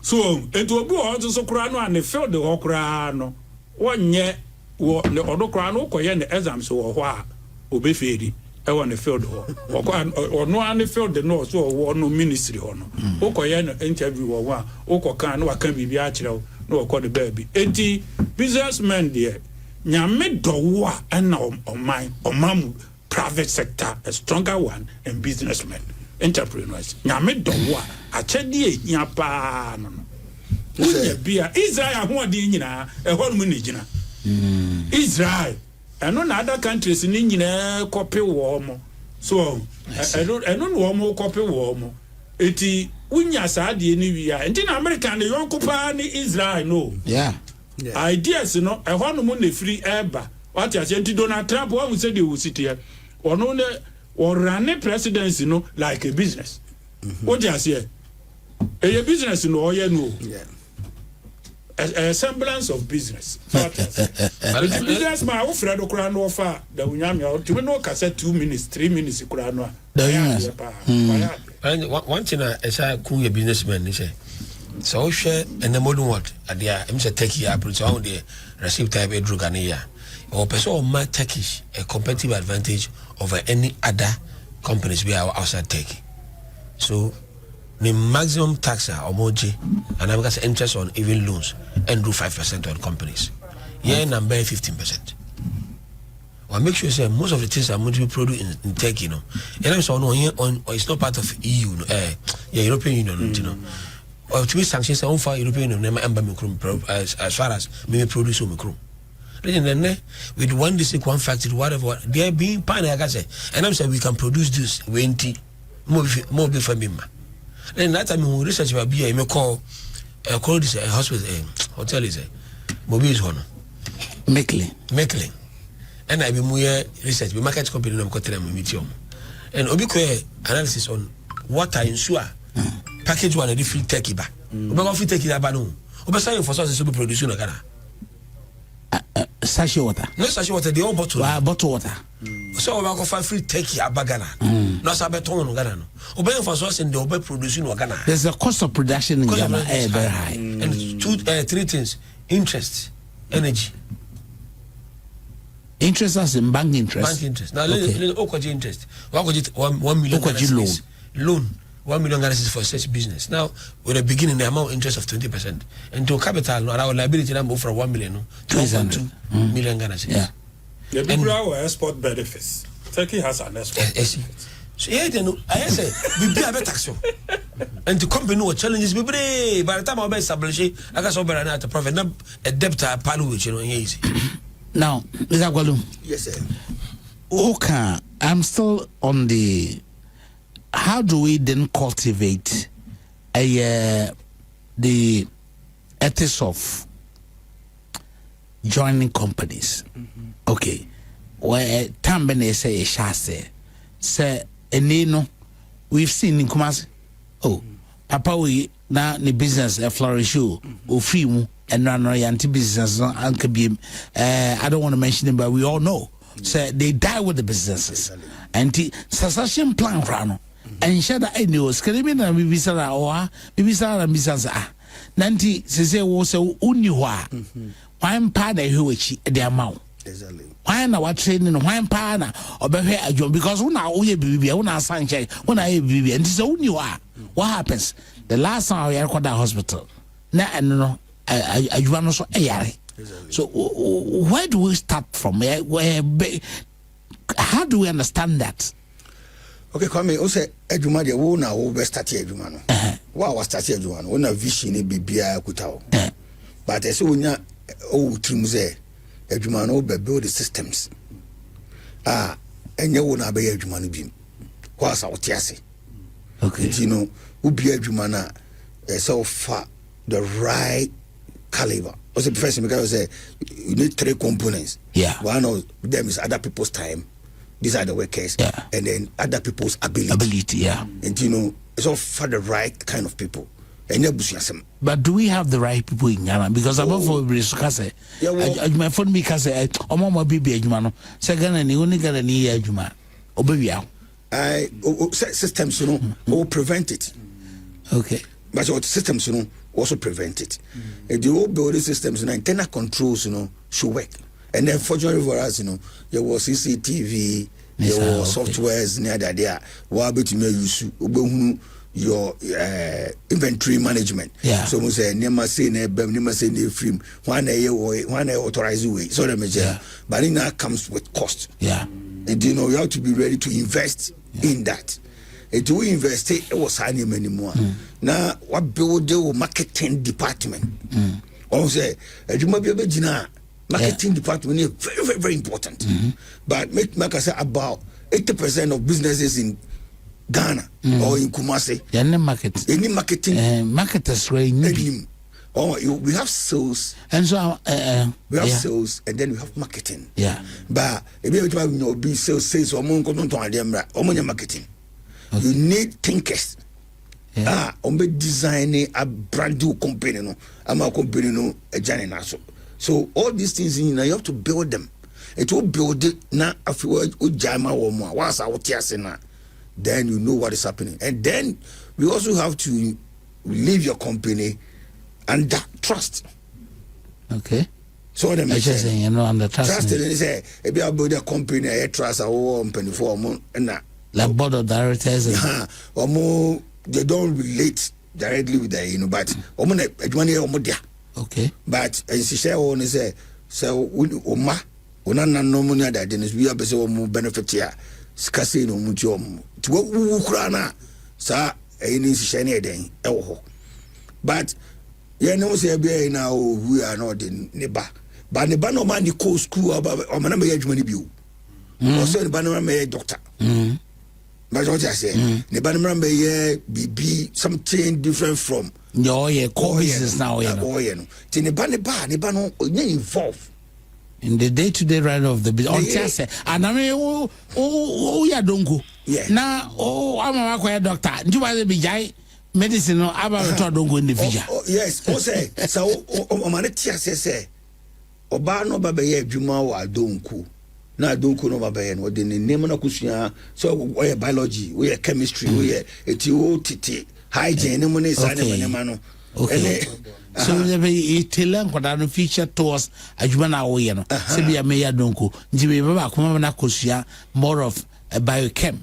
So, it will be also crano and they felt the Okrano. 1 year, the other crano, Koyan exams or what? Obe Fedi. I want the field or no one filled the north or no ministry or no. Okoyan interview or one. Okokan, what can be actual. No call the baby 80 businessmen there nyame dowa and on my private sector a stronger one and businessmen entrepreneurs nyame dowa a chedi nyapa no no bia Israel ho ade nyina e ho no ni gina Israel and on other countries ni nyina copy wo mo so I don't wo mo copy wo mo eti unya saade ni wi a enti na America ne yonko pa ni Israel no yeah ideas no e ho no mo na free eba what ya enti Donald Trump wa mu se de wo sitie ono ne or run presidency no like a business what ya say a business no oye no a semblance of business the business ma wo fra do kura no offer da unyame o ti no ka say 2 minutes 3 minutes kura no and one thing I say cool your businessman say so share and the modern what there I'm say techie approach on the receive type a drug and here or person or my Turkish a competitive advantage over any other companies we are outside tech so the maximum tax or moji and I'm got interest on even loans and do 5% on companies yeah number 15%. Well, make sure say most of the things are going to be produced in tech, you know. And I'm so on it's not part of EU, European Union, you know. Or to be sanctions on for European Union, as far as me produce micro. Then with one district, one factory, whatever, they are being pioneer, like I say. And I'm saying we can produce this 20 more before me. Then that time we research will be a call this hospital, hotel is a mobile is one. Making. And I be more research, we market company no kotere mo mitiom. And obi ko analysis on what I ensure package one free techie ba. Obi go free techie ba no. Obi say for sources to be produce no Ghana. Sachet water. No sachet water, they all bottle. Bottle water. So obi go find free techie aba Ghana. No sabe ton no Ghana no. Obi for sources they obi produce no Ghana. There's a cost of production in Ghana very high. And 3 things: interest, energy. Interest as in bank interest. Bank interest. Now, let's interest. 1 million loan. 1 million is for such business. Now, with the beginning, the amount of interest of 20%. And to capital, our liability number for 1 million, 2.2 million Ghana. Yeah. The big our export benefits. Turkey has an export. So, yeah, I say, we be a better tax. And the company was challenges me, by the time I establish it, I got so better at the profit, not a debtor, palu, which you know, easy. Now, Mr. Gwalum. Yes, sir. Okay, I'm still on the. How do we then cultivate the ethics of joining companies? Okay, where Tambene say a shase say enino we've seen in Kumasi. Oh, Papa, we now the business flourish you or free mu and run anti business uncle beam. I don't want to mention them, but we all know. So they die with the businesses. And the succession plan rano. And share that any was screaming and Bibisara or Bibisara and Bisanza. Nanti say was a uniwa. One partner who which the amount. Why not what training one partner or behavior a job because when I owe you baby, when I sign check, when I baby, and this only what happens. The last time I record that hospital. Now and no, I want also a so where do we start from? How do we understand that? Okay, come here. Also, Ejuma de wo na wo be start Ejuma no. Wa was start Ejuma no. Na vision e bibia kutawo. But as wonya o trim say Ejuma no be build the systems. Enye wo na be Ejuma no bim. Kwa sa wo tiase. Okay. You know, wo bi Ejuma na so far the right caliber. Also, first, because say you need 3 components. Yeah. One of them is other people's time. These are the workers. Yeah. And then other people's ability. Ability, yeah. And you know, it's all for the right kind of people. But do we have the right people in Ghana? Because above all, my phone me can say, "Oh, mama, baby, Ejuma. Second, and you only got an ear, Ejuma. Oh, baby, systems, you know, will prevent it. Okay. But your systems, you know, also prevent it. And the old building systems, you know, internal controls, you know, should work. And then, fortunately for us, you know, there was CCTV, there was softwares near that there. What about your inventory management? Yeah. So we say, never say the film, one authorized way. So the measure, but it now comes with cost. Yeah. And you know, you have to be ready to invest in that. And to invest, it was hardly anymore. Now, what build the marketing department? Or say, you might be a bit marketing department is very, very, very important. But make I say about 80% of businesses in Ghana or in Kumasi. Any marketing. Marketers we have sales. And so we have sales and then we have marketing. Yeah. But if you be sales or marketing. You need thinkers. Designing a brand new company. No, I'm a company. No, a journey naso. So all these things you have to build them. It will build it now. After ujama or more, once I would then you know what is happening. And then we also have to leave your company under trust. Okay. So what I'm saying, you know, under trust. Trust. And say, if you build a company, I trust a whole company for more and that. Like board of directors. Or more, they don't relate directly with the, you know, but okay. But as she said, only say, so Oma, Onana no money that then is we have more benefit here. Scassi no mutuum to Ukrana, sir, any shiny day. But you know, say, now we are not in Neba, but the Bano man, the co school about or Manama age money view. Also, the Banama may doctor. But what I say, the Banama may be something different from. No, core business now. You know, the Bano involved in the day-to-day run of the business. And I mean, yeah, don't go. Yeah. Now, I'm a quiet doctor. Do I be jai medicine or about don't go in the future? Yes, say so. Omanetia say, Obano Babaye Juma or don't go. Now don't go no Babayan. What the name of Kusia? So we are biology, we are chemistry, we are TT. Hygiene, okay. So it learn what I feature towards a human away. Sibia Maya Donko, Jimmy Baba Kumana Kusia, more of a biochem.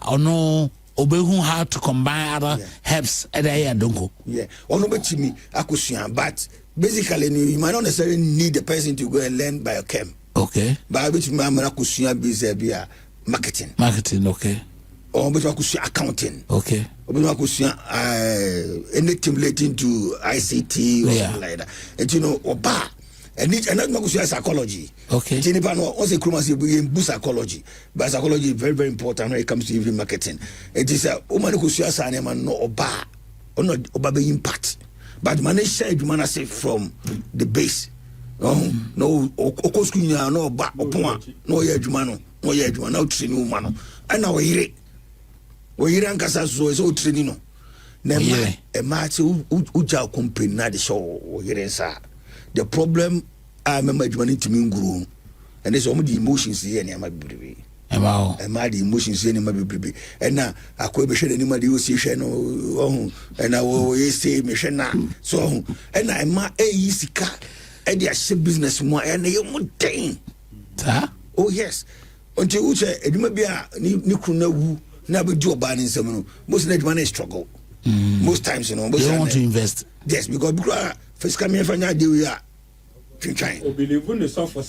Or no, obey how to combine other herbs at a donko. Yeah, or no, but me, Akusia, but basically, you might not necessarily need the person to go and learn biochem. Okay. But which Mamma Kusia be marketing. Marketing, okay. or but accounting. Okay. Anything relating to ICT or something like that. And you know, or bar. And not psychology. Okay. Also, psychology, but psychology is very, very important when it comes to even marketing. It is a woman who sees a man no bar or not about the impact, but manage said man say from the base. No, okoskunya no ba opon no ye adwuma no training woman and now we ankasa so training no na ma se uja company na de show yire nsa. The problem I remember money to me grow, and there's only the emotions here near my baby. And my emotions here near my baby. And now I could be sharing anybody who see and I will say mission so and I my easy car and they ship business more and they won't thing. Oh yes. Until you say it might be a new never do a bad in some most of the money struggle. Most times, you know, they don't want to invest. Yes, because first come here for now, we are trying. Believe in the software.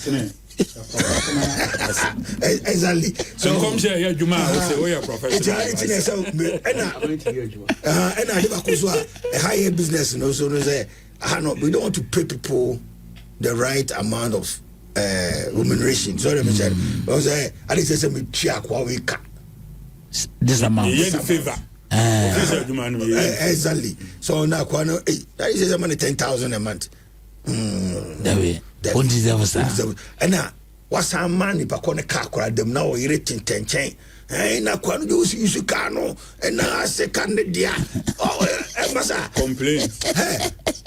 Exactly. So come here, Juma. Say we are professional. And I never could a higher business, you know. So we don't want to pay people the right amount of remuneration. Sorry, I said. Because I didn't say me check what we can. This amount. Yeah, favor. Exactly. So now, that is money 10,000 a month. That way. And now, what's our money? But on a car, them now you're rating 10 chain. And now, when you use a car, and now I say, can the dear? Oh, complain.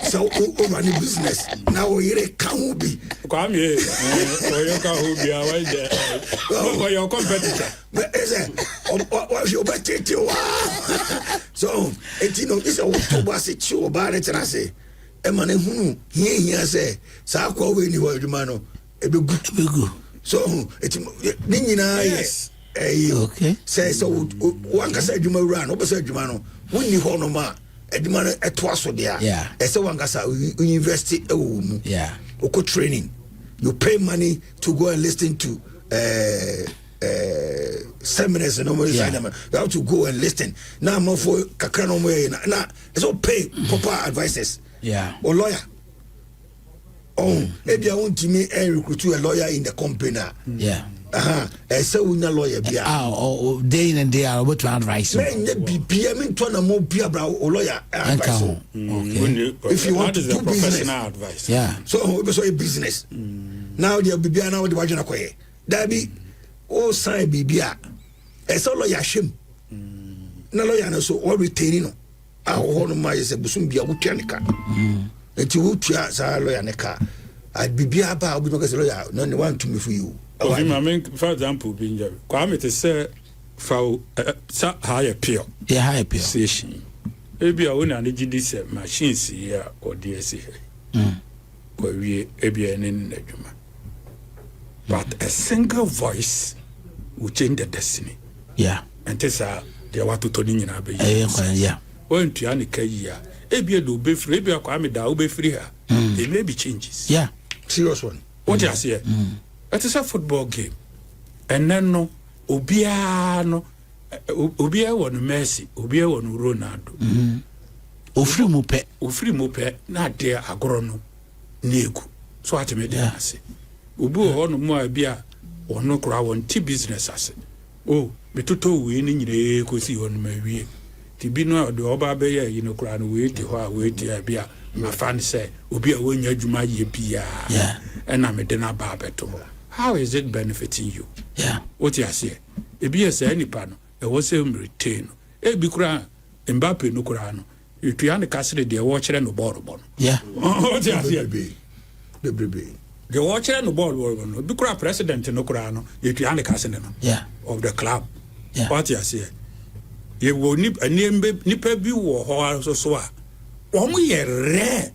So, running business. Now you're a can't be. Come here. You can't be away there. For your competitor. What's your better? So, it's a October, it's your bad, and I say, Emma, here say, Sako, when you were the man, a be good. So, it's Nina, yes. Okay. Say so, one can say, you may run, opposite Jumano, when you hold no man, a demand at twice or there. Yeah. As so one can say, university, yeah. Oko training. You pay money to go and listen to seminars and all. You have to go and listen. Now more for kakano way. Now it's all pay proper advices. Yeah. Or lawyer. Oh, maybe I want to me and recruit a lawyer in the company. Yeah. So we no lawyer be. Oh, day in and day out about to advise. Man, be I mean to na more be about lawyer advice. Okay. If you want to do business advice. Yeah. So a business. Now there be now the wajana koye. That be all sign bibia. So lawyer shim. Na lawyer no so all retaining no. Ho no ma is a busum bia wutua ne ka. Enti wutua sa lawyer ne ka. Bibia ba obi no ka lawyer no want to me for you. I mean, for example, being there, Kwame to say, for higher peer. Yeah, higher peer. Station. Maybe I won't need this machines here or DSC. Or we in the Juma. But a single voice will change the destiny. Yeah. And this are the water to Nina. Yeah. When to any Kaya, maybe do be free, maybe I Kwame da be free her. There may be changes. Yeah. Serious one. What you say? It is a football game, and then no, Obia won Messi, Obia won Ronaldo. Ofri mupe, not there agrono, Nego. So I made the say, Ubu on more beer or no crowd on tea business asset. Oh, but to winning the equity on my way. Tibino, the Oba Bayer, you know, crown wait, the beer. My fan say, Ubia win your Jumaye beer. Yeah. And I'm a dinner barbeto. How is it benefiting you? Yeah. What you say? It be as any panel, it was a retain. A big crown, Mbappe no crown. You try to castle the watcher and the ball. Yeah. What you say? The watcher and the ball, big crown president no crown. You try to castle of the club. Yeah. What you say? You will nip a name nipper be war so. Rare.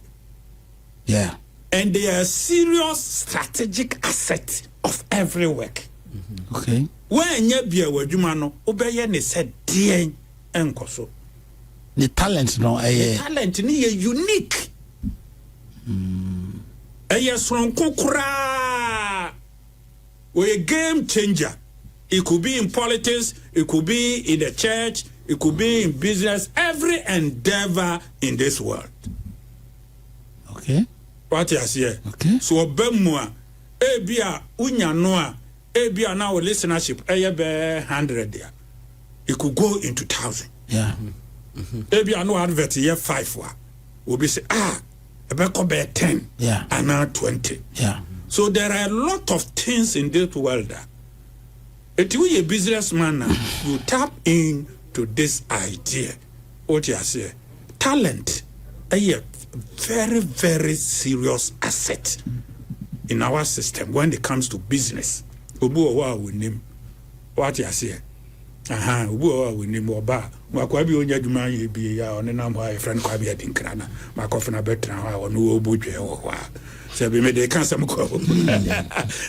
Yeah. And they are serious strategic asset of every work. Okay. When you be a wajumano, obey any said dear and coso. The talent no the talent ni unique. A yes from Kokura. We a game changer. It could be in politics, it could be in the church, it could be in business, every endeavor in this world. Okay. What you say? Okay. So Bemua, Ebia, Unya Noa, Ebia now listenership, Ebe 100 there. It could go into 1,000. Yeah. Ebia no advert here 5 wa. Will be say, Ebeko be 10. Yeah. And now 20. Yeah. So there are a lot of things in this world. If you a businessman now, you tap into this idea. What you say? Talent, a very, very serious asset in our system when it comes to business. What you say? We name oba. Makwabi onya dwuma ye bi ya one nam ha friend kwabi adinkrana. Makofena betra ha ono obodwe ho ha. Se be me de kan sam ko.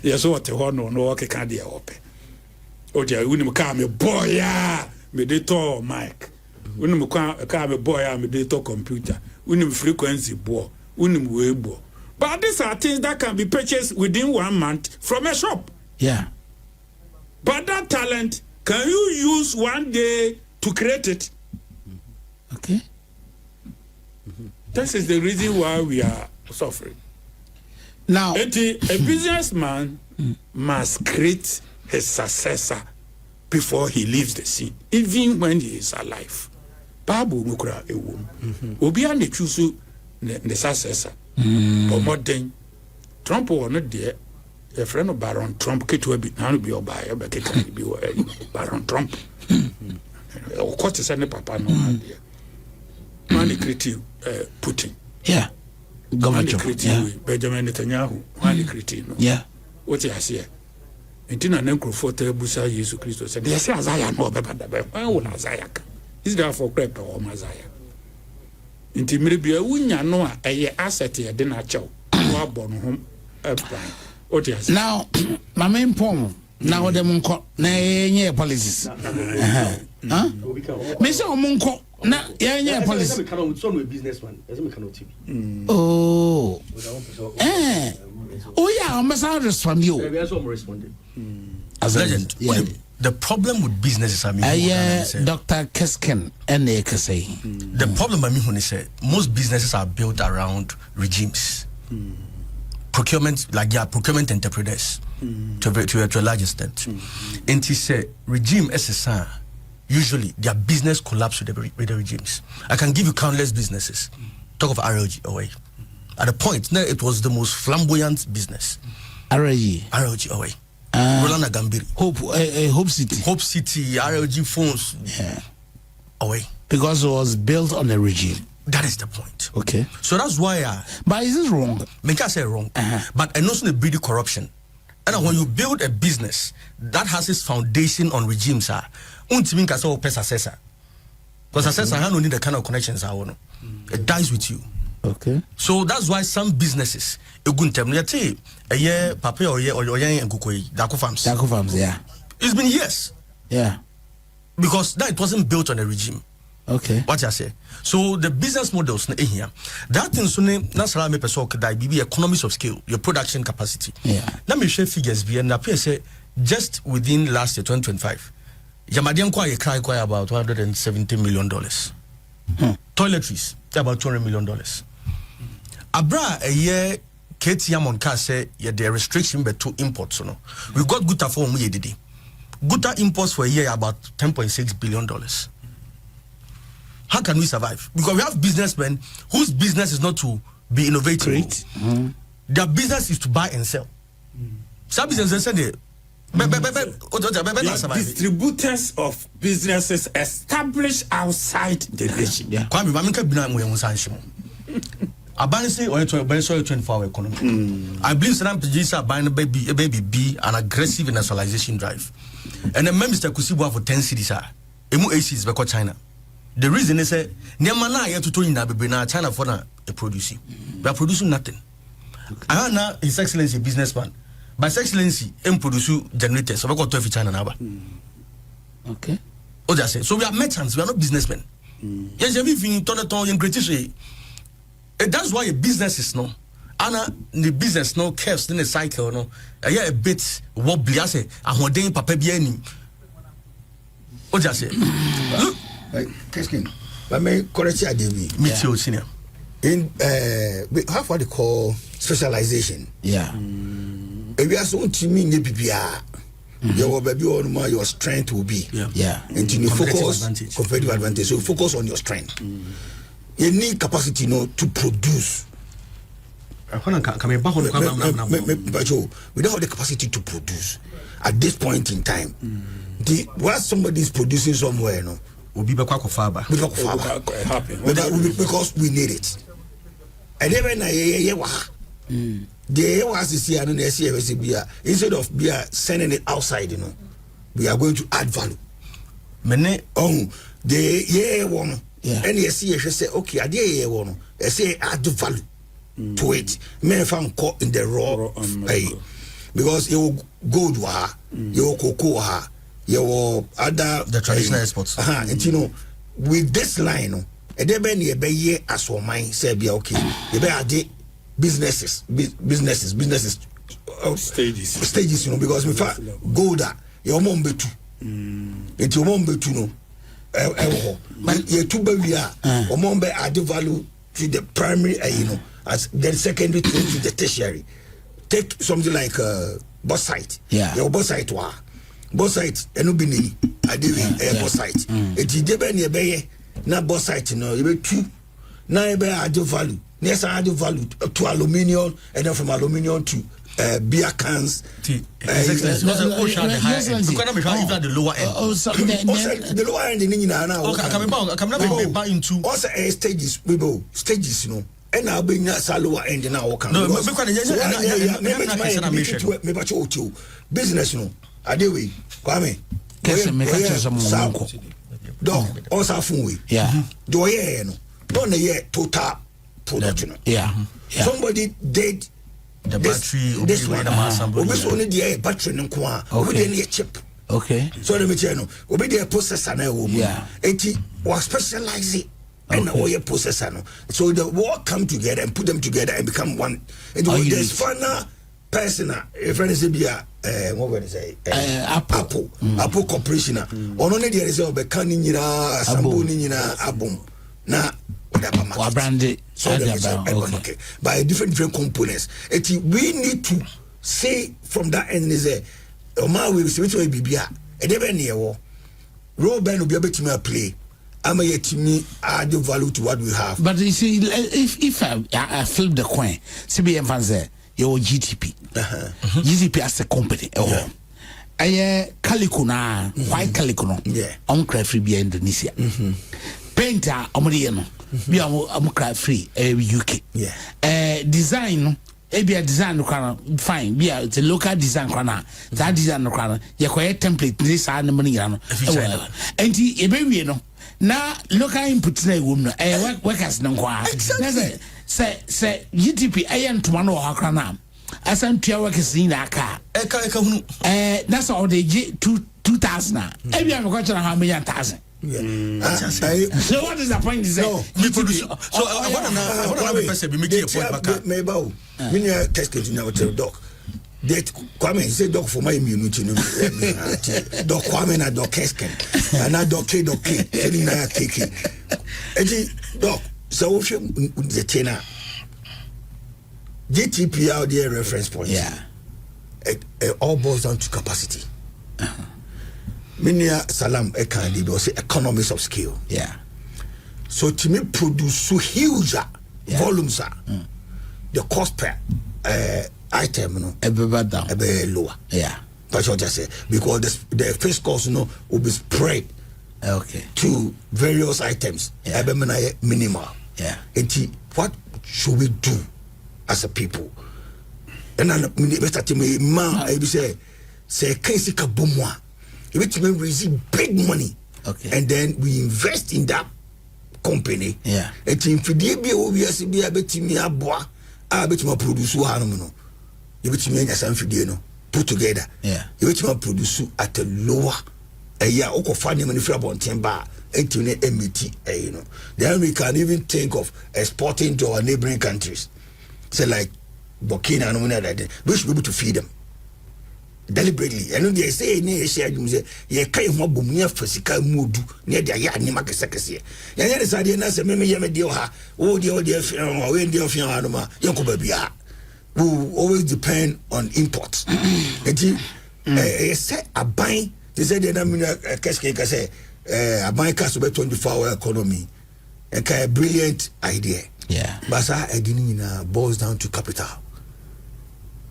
Yes what ho no no ke kan de ope. Oja unim ka me boy ya me de to mic. Unim ka me boy ya me de to computer. Unim frequency bo. Unim we bo. But these are things that can be purchased within 1 month from a shop. Yeah. But that talent, can you use one day to create it? Okay. This is the reason why we are suffering. Now, A businessman must create his successor before he leaves the scene, even when he is alive. Babu mukura ewum. Obi ane chusu the successor. But modern Trump was not there. A friend of Baron Trump ketu be now be oba be kekan be Baron Trump. Of course is any papa no idea. Man creative Putin. yeah. Government. Yeah. Benjamin Netanyahu. Man creative no. Yeah. What you say? Intina nenkrofo busa Jesus Christ said, "They say Isaiah no be bad be. Why won Isaiah? Is there for crap or Isaiah?" Inti miribia wunya no a eye asset ye de na chew. Wa bon ho plan. Now, my main point. Now the munko na yenye policies. Huh? Me say munko na yenye policies. Oh. Oh yeah, I'm must respond you. As legend. Yeah. The problem with business is Dr. Kesken and say the problem I mean say most businesses are built around regimes. Procurement procurement entrepreneurs to a large extent. And he said regime SSR usually their business collapse with the regimes. I can give you countless businesses. Talk of RLG away. At a point, now it was the most flamboyant business. RLG away. Rolanda Gambiri. Hope City, RLG phones. Yeah. Away. Because it was built on a regime. That is the point. Okay. So that's why. But is this wrong? Make I say wrong. But I know some breed corruption. And when you build a business that has its foundation on regimes, untimin ka say successor. Because successor I don't need the kind of connections I want. It dies with you. Okay. So that's why some businesses a good term. You say a year papa or and kukoi Dako Farms. Yeah. It's been years. Yeah. Because that it wasn't built on a regime. Okay. What I say. So the business models in here, that thing soon nasala me person that be economies of scale, your production capacity. Yeah. Let me share figures be and appear say just within last year 2025, Yamadian kwa cry about $170 million. Toiletries about $200 million. Abra a year KTM on car say the restriction but to imports no. We got Guta for me did. Guta imports for a year about $10.6 billion. How can we survive? Because we have businessmen whose business is not to be innovative. Their business is to buy and sell. Some businesses say distributors of businesses established outside the nation. Yeah. I say 24-hour economy. I believe some producers are buying a baby B, an aggressive nationalization drive. And the Mr. Kusibu for 10 cities are emu ACs because China. The reason is that Niamana here to tell you that China for a producing. We are producing nothing. I know His Excellency businessman. By His Excellency, produce generators. So we got 12 China now. Okay. What I say? So we are merchants. We are not businessmen. Yes, everything in Tonaton in British. That's why a business is no. ana the business no curves in the cycle no a bit wobbly I say ahoden papa bi anim o just say look Keskin but me correct you David meet you senior in how what they call specialization if you are so to me bibia your baby or your strength will be and you focus competitive advantage so focus on your strength you need capacity to produce but we don't have the capacity to produce at this point in time while somebody is producing somewhere will be because we need it and even the was here and instead of sending it outside we are going to add value the one and you see say okay I say add value to it men found caught in the raw because you gold you cocoa you other the traditional exports and with this line and then be as for mine say be okay you be add businesses stages because me fa gold your mom be two it your mom be two you two be or mom be add value to the primary as then secondary to the tertiary take something like bauxite your bauxite enu bi ni ade bauxite it dey be ne na bauxite you be two na you be add value yes add value to aluminium and then from aluminium to beer cans the lower end the lower end ni na come into also stages and I'll be not lower end now business adewe kwame dog also fun do total production somebody did the battery this one only the battery no chip so let me tell you obi the processor na it was specialized and oil processor so the all come together and put them together and become one and there's final person a friend is what would I say Apple corporation on only there is a becani nyina sambo ni nyina abom na whatever branded so okay by different components we need to say from that end is o ma we be bibia e dey be near wo role ben obi abetimi play ama yetimi add value to what we have. But you see, if I flip the coin, CBM fans your GTP, GTP as a company, calico na white calico no, cry free be Indonesia, painter omodiano, be cry free UK, design. Maybe a design fine, be a local design corner, that design corner, you template this money and baby now local input na woman workers no kwa say GTP ayan to man or crana asan tua workers in aka hunu that's all they 2000 every am question how many thousand so what is the point is no me produce so I want to person be making a point back me ba o me near test kit na hotel doc that Kwame say doc for my immunity no doc Kwame na doc kesken na doc K any na keke doc so we the chena GTP out there reference point it all boils down to capacity Minia Salam Ekandi will say economies of scale. So to me produce so huge volumes the cost per item lower. But what I say because the first cost will be spread to various items. Minimal. And what should we do as a people? And then I say case kabumwa. Which means we receive big money, and then we invest in that company. And in Fidebia, we are be able to me a bois, I bet you produce one. You bet me as I'm Fideno put together. You bet you produce at a lower a year or funding money for about 10 bar, 18 MET. Then we can even think of exporting to our neighboring countries. So, like Burkina and that. We should be able to feed them deliberately. And they say near share you say ye kind of near physical mood near the yani market secretary. Yan is idea as maybe Yamedia, oh dear Fianma, Yanko Babia, who always depend on imports. And say a buy, they said the cascade say a buy cast about 24-hour economy. A brilliant idea. Yeah. But I didn't boils down to capital.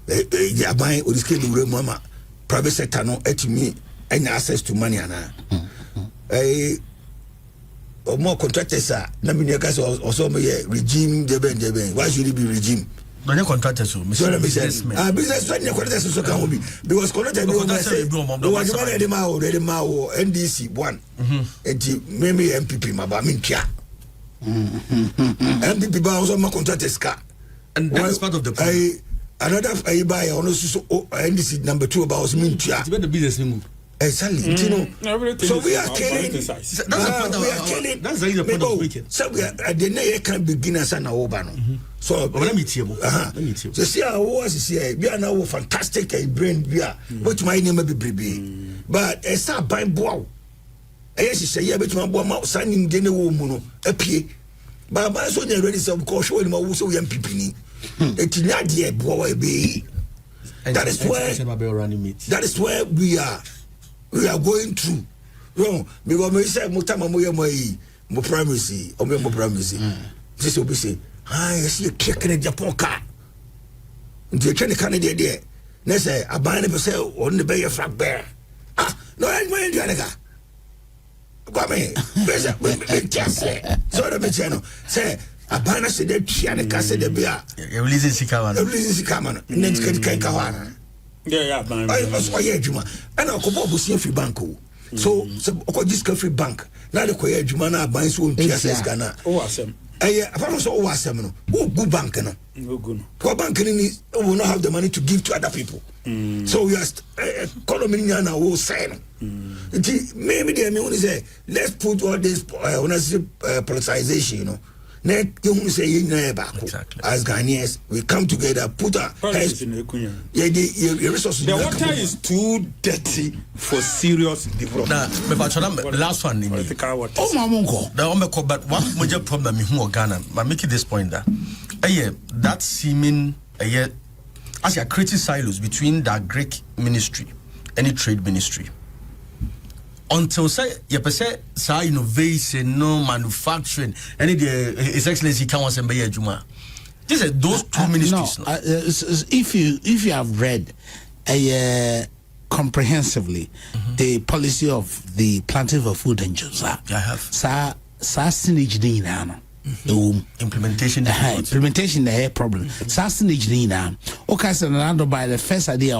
They are buying or this mama private sector no to me any access to money or more contractors are guys also regime why should it be regime? No, your contractors, business contractors so can be because contractors NDC one and maybe MPP Mabaminkia MPP also more contractors car and that's part of the problem. Another I buy also NDC number 2 about Mintia. It's about the business move. Exactly. So we are killing. That's the point of speaking. So we are the near can begin as an Obano. So let me tell you. So see our was here. We are now fantastic brain. We are. But my name may be baby. But I start buying wow. I used to say, yeah, but my boy signing dinner woman a pay. But my son already some caution showing my also young people. It's not the boy be. That is where we are going through. Wrong. Because we say Mutama mo primacy or mo primacy. This will be say, I see a kick in a Japan car. The Chinese Canada there. They say, I buy never sell on the bay of flat bear. No, I'm going to come in. Just say, so the channel say. Abana said that she and a cassa de beer. You're releasing Sikaman. You're releasing Sikaman. Next can Kawana. Yeah, I was why Juma. And I'll come up with Sienfi Banco. So, this country bank. Now the Koya Jumana binds one PSS Ghana. Oh, awesome. I found so awesome. Oh, good bank. No good. Poor banking will not have the money to give to other people. So we are economy now will sign. Maybe they only say, let's put all this politicization, you know. Exactly. As Ghanaians, we come together, put our heads. The water is too dirty for serious development. The last one. But one major problem in Ghana, but making this point that seeming as you creating silos between the Greek ministry and the trade ministry. Until say say innovation, no manufacturing, any His Excellency can want to Juma. These are those two ministries. No, if you have read comprehensively the policy of the planting for food and jobs, I have. Implementation the problem. Okay, so by the first idea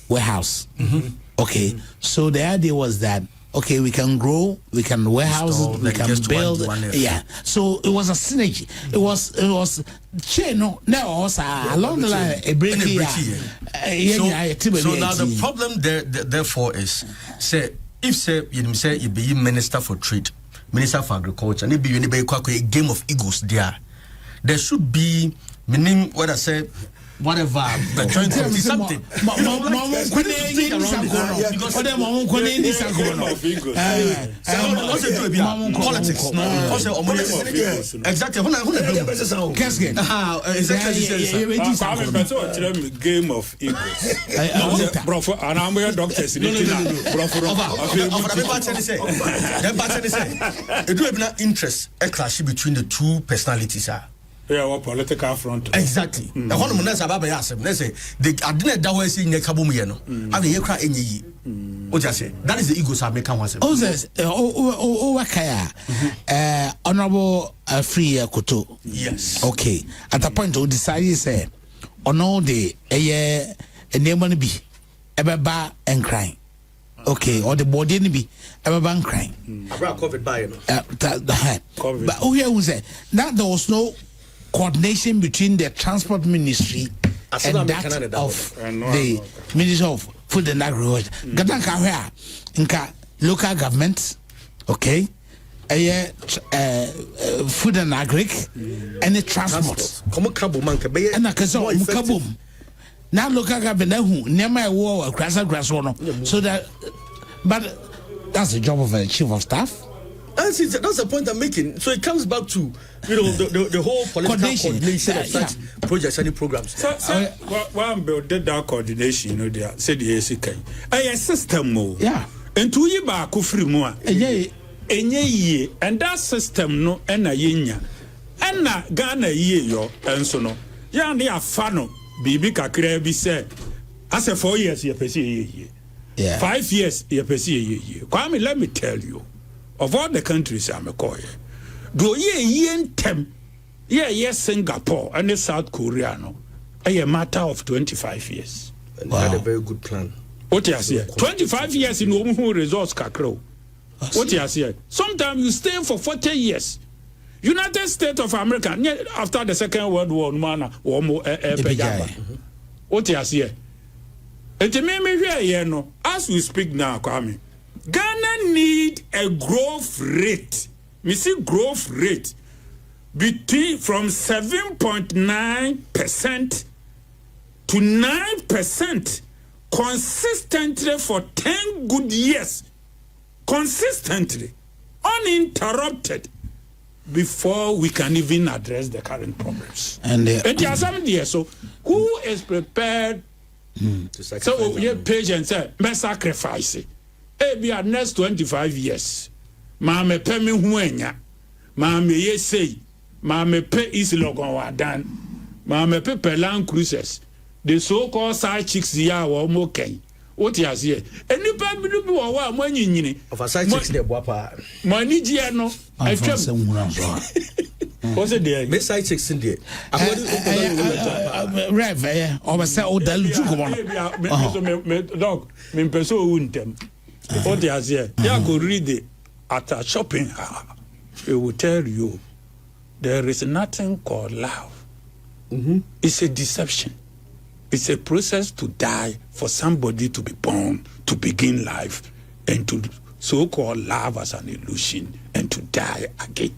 warehouse. Okay, so the idea was that we can grow, we can warehouse, we can build. So it was a synergy. It was along the line a break here. So now the problem therefore is you be Minister for Trade, Minister for Agriculture, and you be a game of egos there. There should be what I say. Whatever, but trying to do something. Politics. Exactly. Game of egos. And I'm a doctor. It do have interest a clash between the two personalities. Yeah, political front. Exactly. The one who knows about let's say I didn't that way saying Kabumiano. I mean, you cry any. What you say? That is the ego I make one. Honorable Free Koto. Yes. Okay. At the point we decided say on all day a name be eba and crying. Okay, or the body be eba crying. About COVID by but who here was it? Now there was no coordination between the transport ministry and that of the Ministry of Food and Agriculture. Gatanka local government, okay, food and agric and the transport. Come on, cabo man, and I can say kabum. Now look at who never war grass no. So that, but that's the job of a chief of staff. That's the point I'm making. So it comes back to the whole political coordination of such projects and programs. So one build that coordination, there said the ACK. A system more. Yeah. And 2 years back, free more. And that system no and a yenya. And na Ghana ye yo and so no. Ya ni a fano bibi kakre bi say. As a 4 years ye pesi ye. Yeah. 5 years ye pesi ye. Kwame, let me tell you. Of all the countries I'm a call, do ye tem, yes, Singapore and the South Korea, no, a matter of 25 years. And they had a very good plan. What you say? 25 years in who resource kakro. What you say? Sometimes you stay for 40 years. United States of America, after the Second World War, man, or more What you say? And me as we speak now, Kwame. Ghana need a growth rate. We see growth rate from 7.9% to 9% consistently for 10 good years. Consistently, uninterrupted, before we can even address the current problems. And there are some there. So who is prepared to sacrifice? So your patient said, "May sacrifice it." Be our next 25 years. Mame pe me huenya. Mame ye say. Mame pe is logon wadan. Mame pe pelan cruises. The so-called side chicks ya wa mo ken. What you say? Any pa bi do wa mo nyinyini. Of a side chicks there boapa. Money dia no. I tell. What's it there? Me side chicks in there. Rev, or say o dalu ju ko me dog, me person untem. What they are here, you go read it at a shopping. It will tell you there is nothing called love. It's a deception. It's a process to die for somebody to be born, to begin life, and to so-called love as an illusion and to die again.